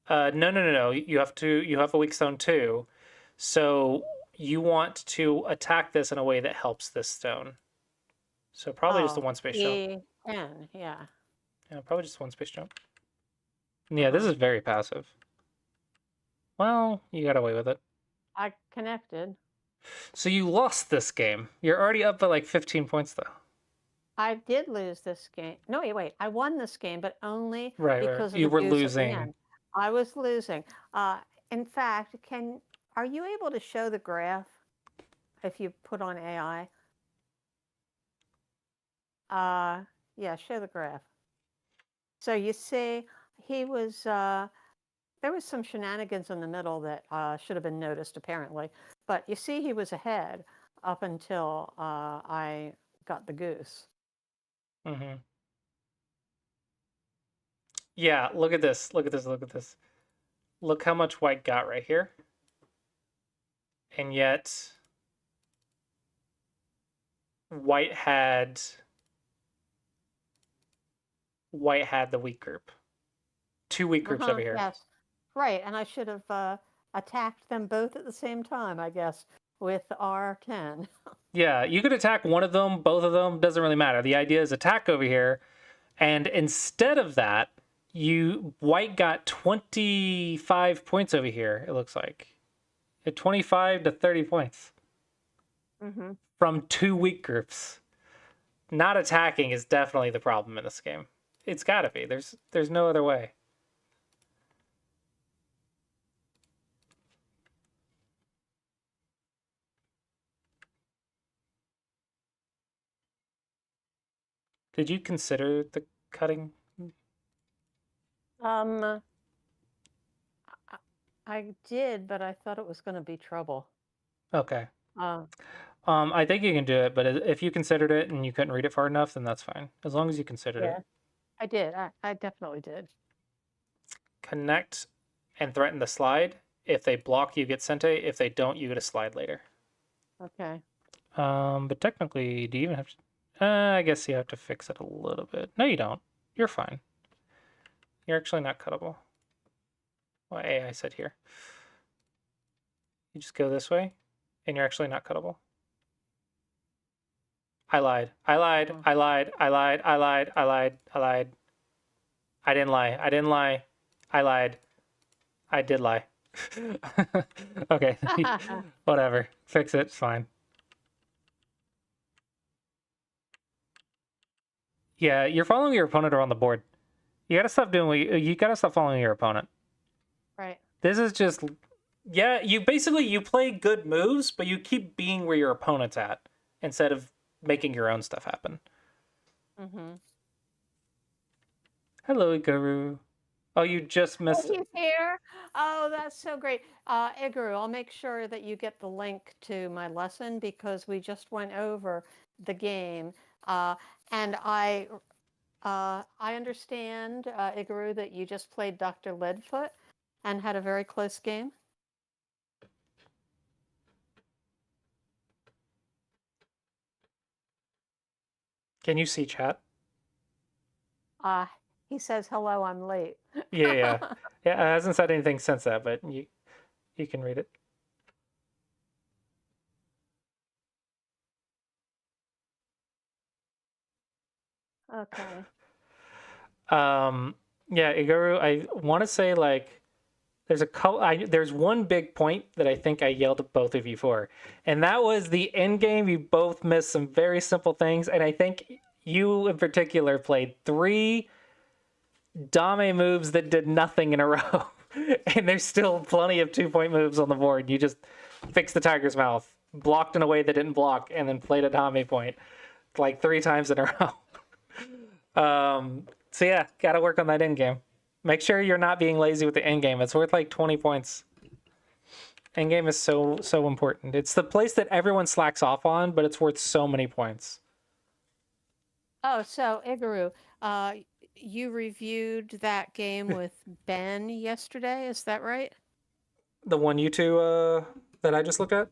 No. You have a weak stone too. So you want to attack this in a way that helps this stone. So probably just a Oh, one space jump. E10, yeah. Yeah, probably just one space jump. Yeah, this Uh-huh. is very passive. Well, you got away with it. I connected. So you lost this game. You're already up by like 15 points though. I did lose this game. No, wait. I won this game, but only Right. because of You the were goose at the losing. end. I was losing. In fact, are you able to show the graph if you put on AI? Yeah, show the graph. So you see, he was there was some shenanigans in the middle that should have been noticed apparently, but you see he was ahead up until I got the goose. Hmm. Yeah, look at this. Look at this. Look at this. Look how much white got right here. And yet white had white had the weak group. Two weak groups over here. Yes, right, and I should have attacked them both at the same time, I guess, with R10. Yeah, you could attack one of them, both of them, doesn't really matter. The idea is attack over here, and instead of that, you white got 25 points over here, it looks like. At 25 to 30 points Mm-hmm. from two weak groups. Not attacking is definitely the problem in this game. It's got to be. There's no other way. Did you consider the cutting? Um, I did, but I thought it was going to be trouble. Okay. Uh, I think you can do it, but if you considered it and you couldn't read it far enough, then that's fine. As long as you considered it. yeah, I did. I definitely did. Connect and threaten the slide. If they block, you get sente. If they don't, you get a slide later. Okay. But technically, do you even have to? I guess you have to fix it a little bit. No, you don't. You're fine. You're actually not cuttable. Well, I said here. You just go this way, and you're actually not cuttable. I lied. I lied. I lied. I lied. I lied. I lied. I lied. I didn't lie. I didn't lie. I lied. I did lie. Okay. Whatever. Fix it. It's fine. Yeah, you're following your opponent around the board. You gotta stop doing you gotta stop following your opponent. Right. This is just, yeah, you play good moves, but you keep being where your opponent's at instead of making your own stuff happen. Mm-hmm. Hello, Ikaru. Oh, you just missed it. He's here. Oh, that's so great. Igaru, I'll make sure that you get the link to my lesson because we just went over the game. And I understand, Igaru, that you just played Dr. Leadfoot and had a very close game. Can you see chat? He says, hello, I'm late. Yeah. Yeah, it hasn't said anything since that, but you can read it. Okay. Yeah, Igaru, I want to say like there's one big point that I think I yelled at both of you for, and that was the end game. You both missed some very simple things, and I think you in particular played 3 Dame moves that did nothing in a row, and there's still plenty of 2-point moves on the board. You just fixed the tiger's mouth, blocked in a way that didn't block, and then played a Dame point like 3 times in a row. So yeah, gotta work on that end game. Make sure you're not being lazy with the end game. It's worth like 20 points. End game is so important. It's the place that everyone slacks off on, but it's worth so many points. Oh, so Igaru, you reviewed that game with Ben yesterday, is that right? The one you two that I just looked at?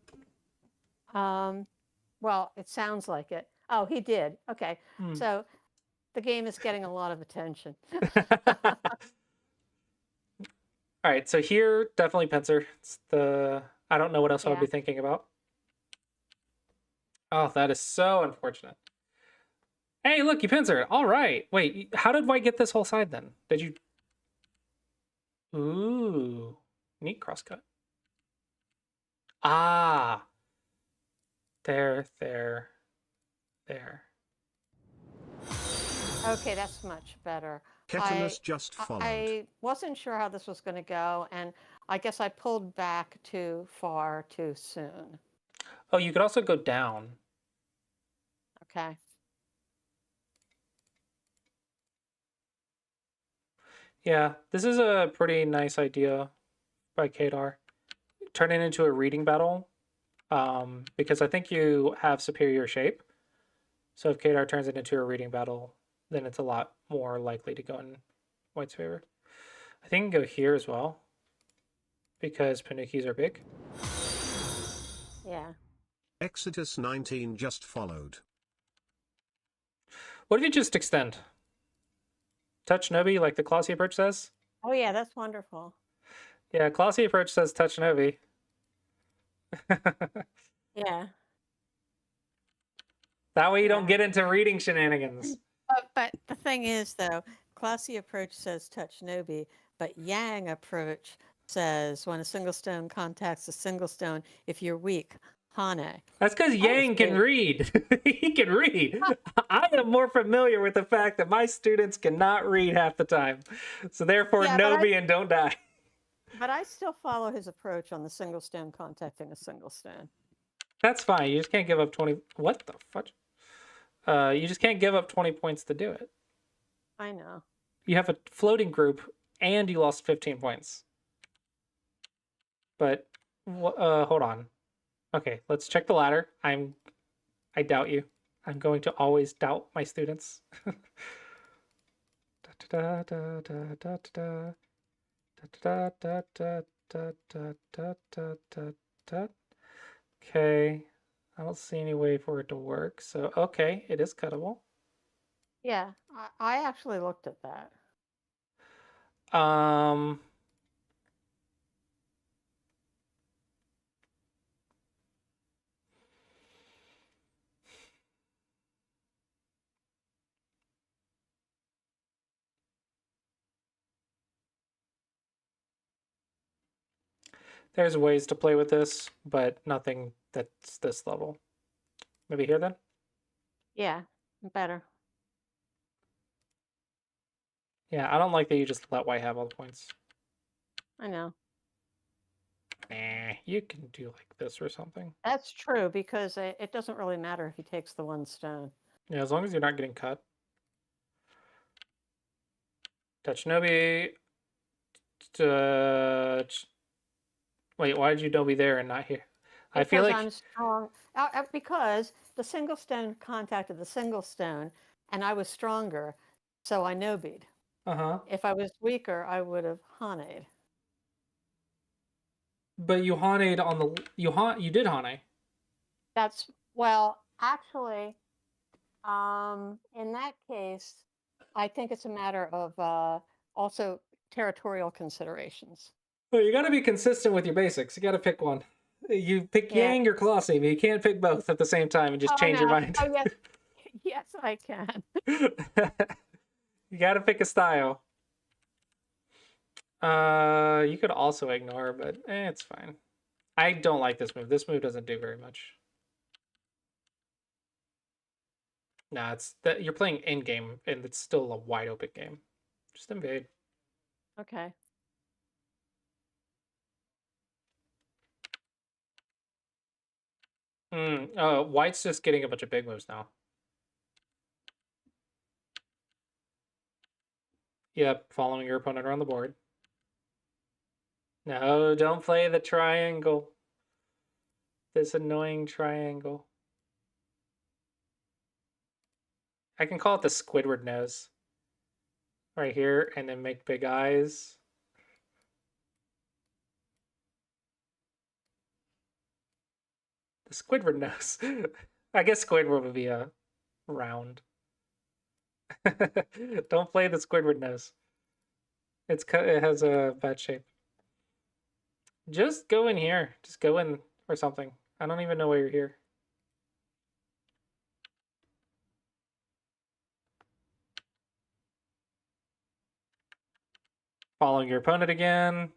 Well, it sounds like it. Oh, he did. Okay. So the game is getting a lot of attention. All right, so here, definitely Pincer. It's I don't know what else I would be thinking about. Oh, that is so unfortunate. Hey, look, you Pincer. All right. Wait, how did White get this whole side then? Did you... Ooh, neat crosscut. Ah. There. Okay, that's much better. Ketanus just followed. I wasn't sure how this was going to go, and I guess I pulled back too far too soon. Oh, you could also go down. Okay. Yeah, this is a pretty nice idea by Kadar. Turn it into a reading battle, because I think you have superior shape. So if Kadar turns it into a reading battle, then it's a lot more likely to go in White's favor. I think you can go here as well, because Pinukis are big. Yeah. Exodus 19 just followed. What if you just extend? Touch Nobi, like the Clossius approach says? Oh, yeah, that's wonderful. Yeah, Clossius approach says touch Nobi. Yeah. That way you don't get into reading shenanigans. But the thing is, though, Classy approach says touch Nobi, but Yang approach says when a single stone contacts a single stone, if you're weak, Hane. That's because Yang can read. He can read. I am more familiar with the fact that my students cannot read half the time. So therefore, Nobi and don't die. But I still follow his approach on the single stone contacting a single stone. That's fine. You just can't give up 20. What the fudge? You just can't give up 20 points to do it. I know. You have a floating group, and you lost 15 points. But hold on. Okay, let's check the ladder. I doubt you. I'm going to always doubt my students. Da, da, da, da, da, da, da, da, da. Okay. I don't see any way for it to work. So, okay, it is cuttable. Yeah, I actually looked at that. Um, there's ways to play with this, but nothing that's this level. Maybe here then? Yeah, better. Yeah, I don't like that you just let white have all the points. I know. Nah, you can do like this or something. That's true because it doesn't really matter if he takes the one stone. Yeah, as long as you're not getting cut. Touch Nobi. Touch. Wait, why did you Nobi there and not here? I feel Because like. I'm strong. Because the single stone contacted the single stone, and I was stronger, so I no-bead. Uh-huh. If I was weaker, I would have Haned. But you Haned on the. You did Hane. That's, well, actually, in that case, I think it's a matter of also territorial considerations. Well, you gotta be consistent with your basics. You gotta pick one. You pick Yeah. Yang or Colossi, but you can't pick both at the same time and just Oh change your no. mind. Oh yes. Yes, I can. You gotta pick a style. You could also ignore, but it's fine. I don't like this move. This move doesn't do very much. Nah, it's that you're playing in game, and it's still a wide open game. Just invade. Okay. White's just getting a bunch of big moves now. Yep, following your opponent around the board. No, don't play the triangle. This annoying triangle. I can call it the Squidward nose. Right here, and then make big eyes. The Squidward nose. I guess Squidward would be a round. Don't play the Squidward nose. It has a bad shape. Just go in here. Just go in or something. I don't even know why you're here. Following your opponent again.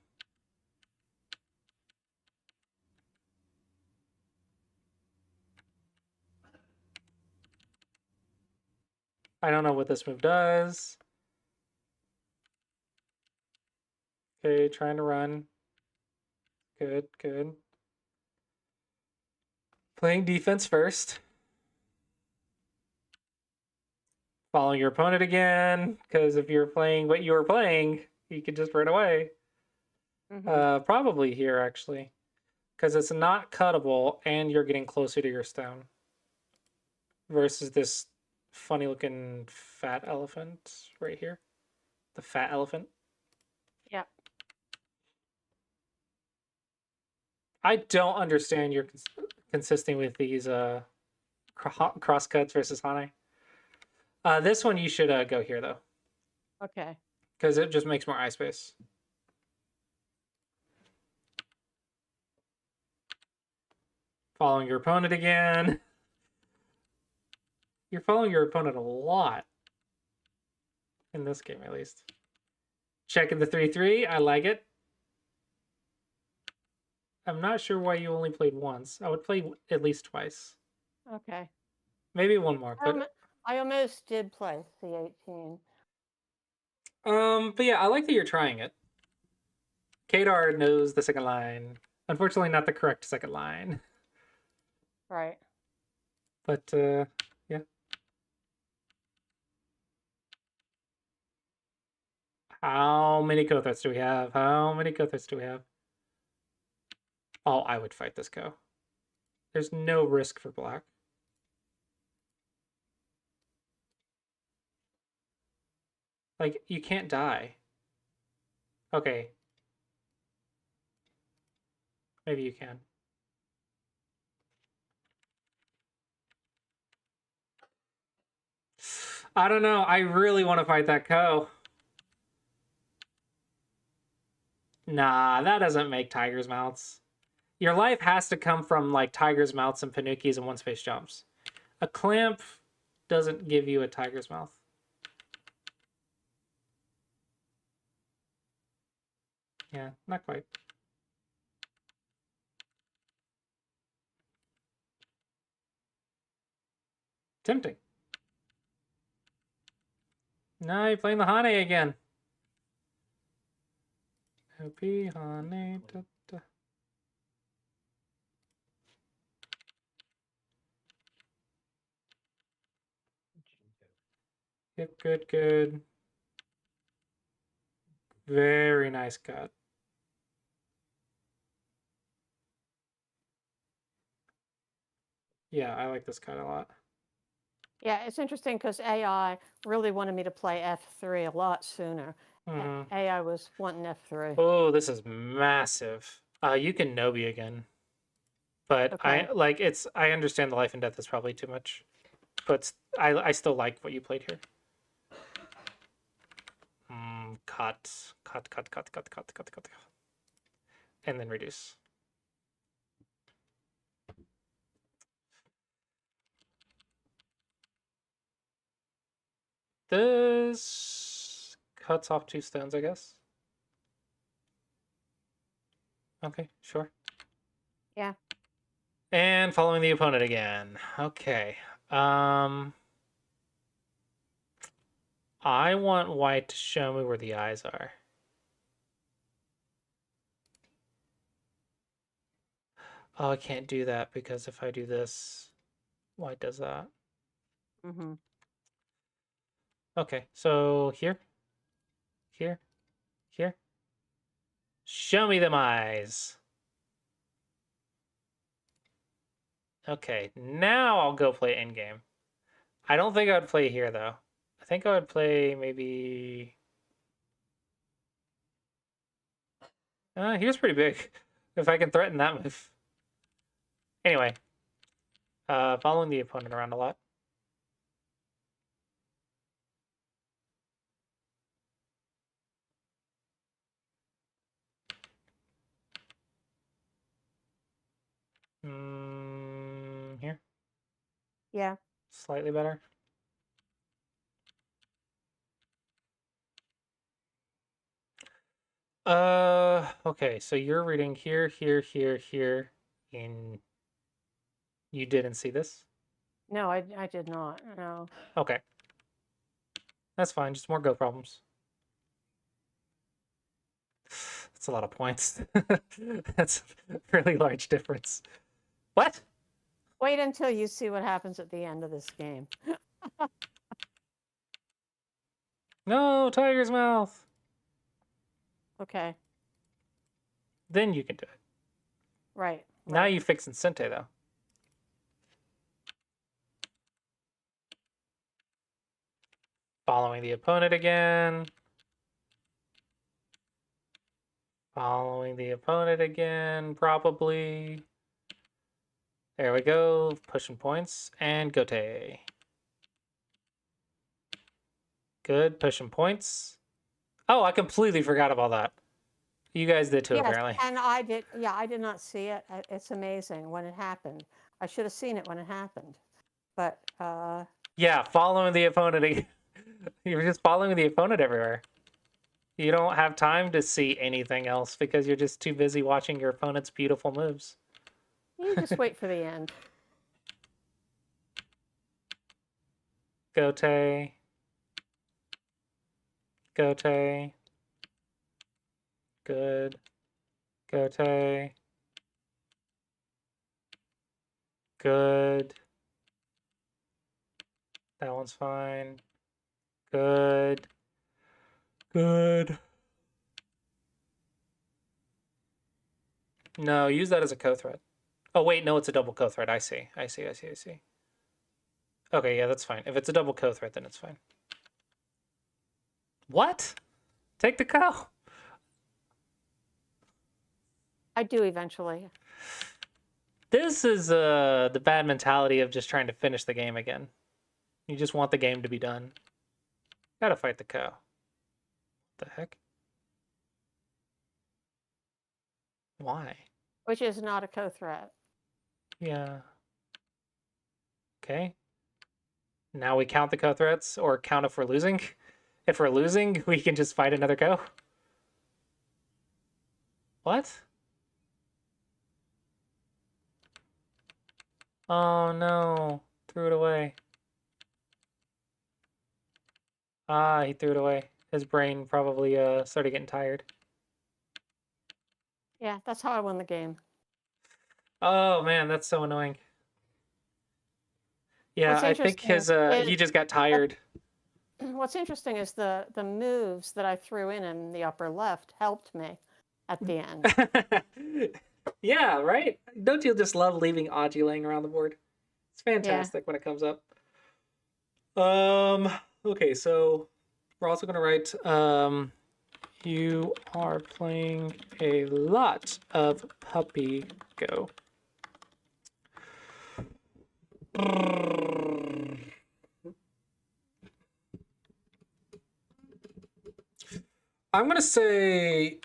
I don't know what this move does. Okay, trying to run. Good, good. Playing defense first. Following your opponent again, because if you're playing what you were playing, you could just run away. Probably here, actually. Because it's not cuttable, and you're getting closer to your stone. Versus this funny-looking fat elephant right here. The fat elephant. Yep. I don't understand your consisting with these cross cuts versus Hane. This one you should go here though, Okay. because it just makes more eye space. Following your opponent again. You're following your opponent a lot. In this game, at least. Checking the 3-3. I like it. I'm not sure why you only played once. I would play at least twice. Okay. Maybe one more, but I almost did play C18. but yeah, I like that you're trying it. Kadar knows the second line. Unfortunately, not the correct second line. Right. But yeah. How many Kothars do we have? How many Kothars do we have? Oh, I would fight this Ko. There's no risk for black. Like, you can't die. Okay, Maybe you can. I don't know. I really want to fight that Ko. Nah, that doesn't make tiger's mouths. Your life has to come from like tiger's mouths and pinukis and one-space jumps. A clamp doesn't give you a tiger's mouth. Yeah, not quite. Tempting. No, you're playing the Hane again. Happy Hane. Da, da. Yep, good, good. Very nice cut. Yeah, I like this cut a lot. Yeah, it's interesting because AI really wanted me to play F3 a lot sooner. AI was wanting F3. Oh, this is massive. You can Nobi again. But Okay. I understand the life and death is probably too much. But I still like what you played here. Cut. And then reduce. This cuts off 2 stones, I guess. Okay, sure. Yeah. And following the opponent again. Okay. I want white to show me where the eyes are. Oh, I can't do that because if I do this, white does that. Mm-hmm. Okay, so here. Show me them eyes. Okay, now I'll go play endgame. I don't think I would play here, though. I think I would play maybe... here's pretty big. If I can threaten that move. Anyway. Following the opponent around a lot. Here. Yeah. Slightly better. Okay, so you're reading here, and you didn't see this? No, I did not. No. Okay. That's fine, just more Go problems. That's a lot of points. That's a really large difference. What? Wait until you see what happens at the end of this game. No, tiger's mouth. Okay. Then you can do it. Right. Now you fix Incente, though. Following the opponent again. Following the opponent again, probably. There we go. Pushing points. And Gote. Good. Pushing points. Oh, I completely forgot about that. You guys did too, Yes, apparently. and I did. Yeah, I did not see it. It's amazing when it happened. I should have seen it when it happened. But yeah, following the opponent again. You're just following the opponent everywhere. You don't have time to see anything else because you're just too busy watching your opponent's beautiful moves. you just wait for the end. Gote. Gote. Good. Gote. Good. That one's fine. Good. Good. No, use that as a co-thread. Oh, wait, no, it's a double co-thread. I see. Okay, yeah, that's fine. If it's a double co-thread, then it's fine. What? Take the co. I do eventually. This is the bad mentality of just trying to finish the game again. You just want the game to be done. Gotta fight the cow. What the heck? Why? Which is not a co-threat. Yeah. Okay. Now we count the cow threats, or count if we're losing. If we're losing, we can just fight another cow. What? Oh no. Threw it away. Ah, he threw it away. His brain probably started getting tired. Yeah, that's how I won the game. Oh man, that's so annoying. Yeah, What's I think interesting his is he just got tired. what's interesting is the moves that I threw in the upper left helped me at the end. Yeah, right? Don't you just love leaving Aji laying around the board? It's Yeah. fantastic when it comes up. Okay, so we're also gonna write you are playing a lot of Puppy Go. I'm gonna say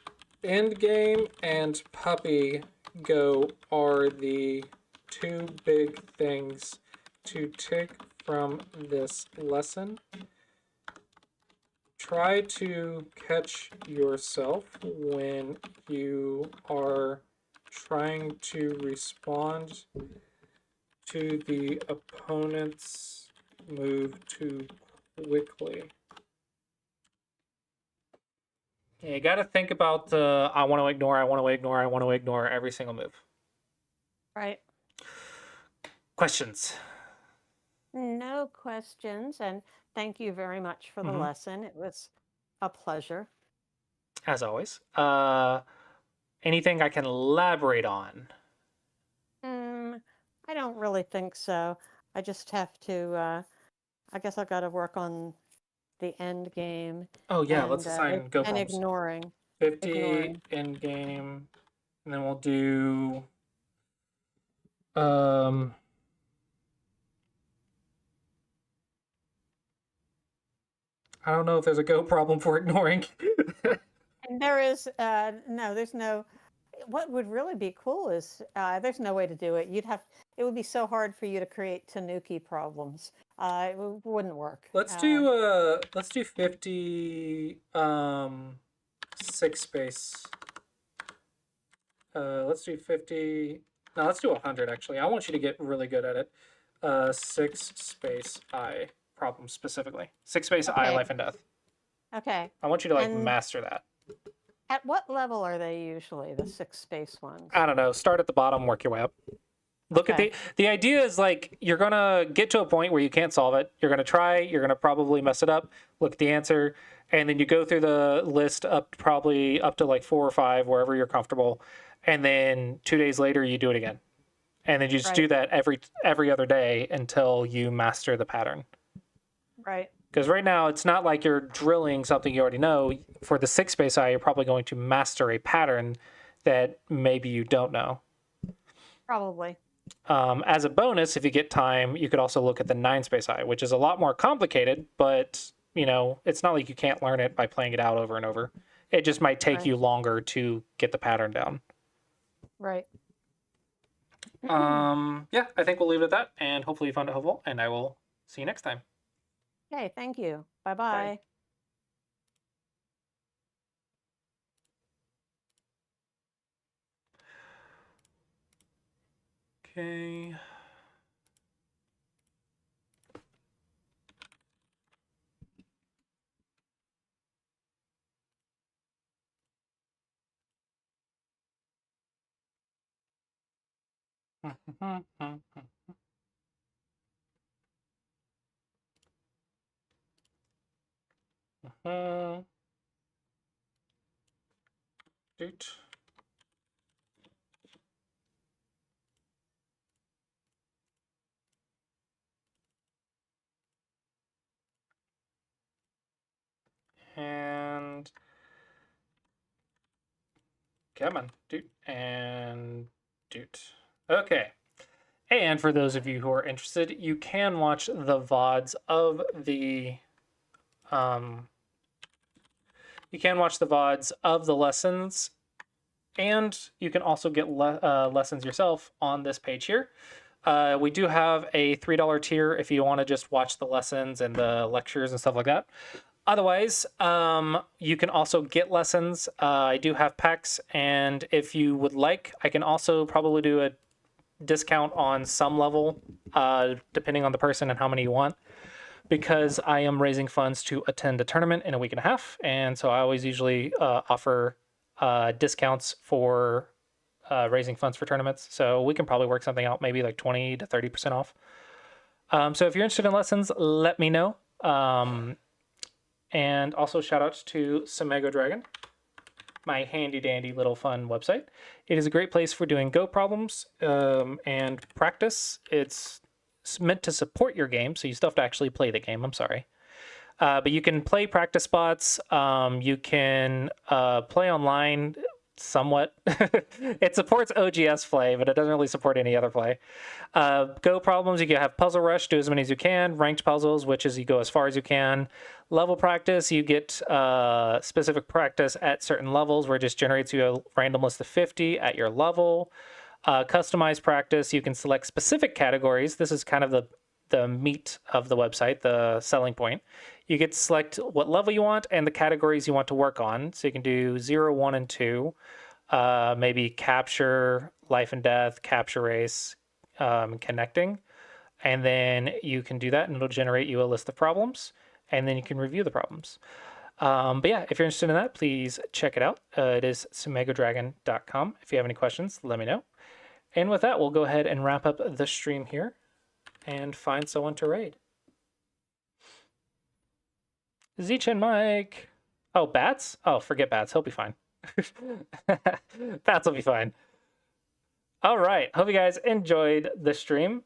Endgame and Puppy Go are the two big things to take from this lesson. Try to catch yourself when you are trying to respond to the opponent's move too quickly. Yeah, you got to think about I want to ignore, I want to ignore, I want to ignore every single move. Right. Questions? No questions. And thank you very much for the lesson. It was a pleasure. As always. Anything I can elaborate on? I don't really think so. I just have to, I guess I've got to work on the end game Oh yeah, let's and assign go and problems. ignoring 50 end game, and then we'll do um I don't know if there's a go problem for ignoring. And there is no, there's no. What would really be cool is there's no way to do it. It would be so hard for you to create Tanuki problems. Wouldn't work. let's do 50 six space. Let's do 50. No, let's do 100 actually. I want you to get really good at it. Six space I problem specifically. Six space I Okay. life and death. Okay. I want you to like And master that. at what level are they usually, the six space ones? I don't know. Start at the bottom, work your way up. Look Okay. at the idea is like you're gonna get to a point where you can't solve it. You're gonna try. You're gonna probably mess it up. Look at the answer, and then you go through the list up probably up to like 4 or 5 wherever you're comfortable, and then 2 days later you do it again, and then you just do Right. that every other day until you master the pattern. Right. Because right now it's not like you're drilling something you already know. For the six space eye, you're probably going to master a pattern that maybe you don't know. Probably. As a bonus, if you get time, you could also look at the 9 space eye, which is a lot more complicated, but you know, it's not like you can't learn it by playing it out over and over. It just might take Right. you longer to get the pattern down. Right. Yeah, I think we'll leave it at that, and hopefully you found it helpful, and I will see you next time. Okay. Thank you. Bye-bye. Bye. Okay. Doot. And Come on, doot and doot. Okay. And for those of you who are interested, you can watch the VODs of the lessons, and you can also get lessons yourself on this page here. We do have a $3 tier if you want to just watch the lessons and the lectures and stuff like that. Otherwise, you can also get lessons. I do have packs, and if you would like, I can also probably do a discount on some level, depending on the person and how many you want, because I am raising funds to attend a tournament in a week and a half, and so I always usually offer discounts for raising funds for tournaments. So we can probably work something out, maybe like 20 to 30% off. So if you're interested in lessons, let me know. And also shout outs to Samego Dragon, my handy dandy little fun website. It is a great place for doing Go problems and practice. It's meant to support your game, so you still have to actually play the game. I'm sorry. But you can play practice spots. You can play online somewhat. It supports OGS play, but it doesn't really support any other play. Go problems, you can have Puzzle Rush, do as many as you can. Ranked puzzles, which is you go as far as you can. Level practice, you get specific practice at certain levels where it just generates you a random list of 50 at your level. Customized practice, you can select specific categories. This is kind of the meat of the website, the selling point. You get to select what level you want and the categories you want to work on. So you can do 0, 1, and 2, maybe capture, life and death, capture race, connecting. And then you can do that and it'll generate you a list of problems. And then you can review the problems. But yeah, if you're interested in that, please check it out. It is sumegodragon.com. If you have any questions, let me know. And with that, we'll go ahead and wrap up the stream here and find someone to raid. Zeech and Mike. Oh, Bats? Oh, forget Bats. He'll be fine. Bats will be fine. All right. Hope you guys enjoyed the stream.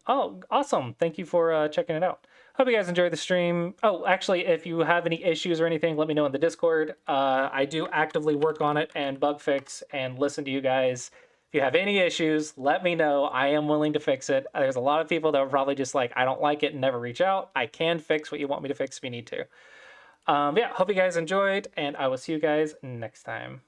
Oh, awesome. Thank you for checking it out. Hope you guys enjoyed the stream. Oh, actually, if you have any issues or anything, let me know in the Discord. I do actively work on it and bug fix and listen to you guys. If you have any issues, let me know. I am willing to fix it. There's a lot of people that are probably just like, I don't like it and never reach out. I can fix what you want me to fix if you need to. Yeah, hope you guys enjoyed, and I will see you guys next time.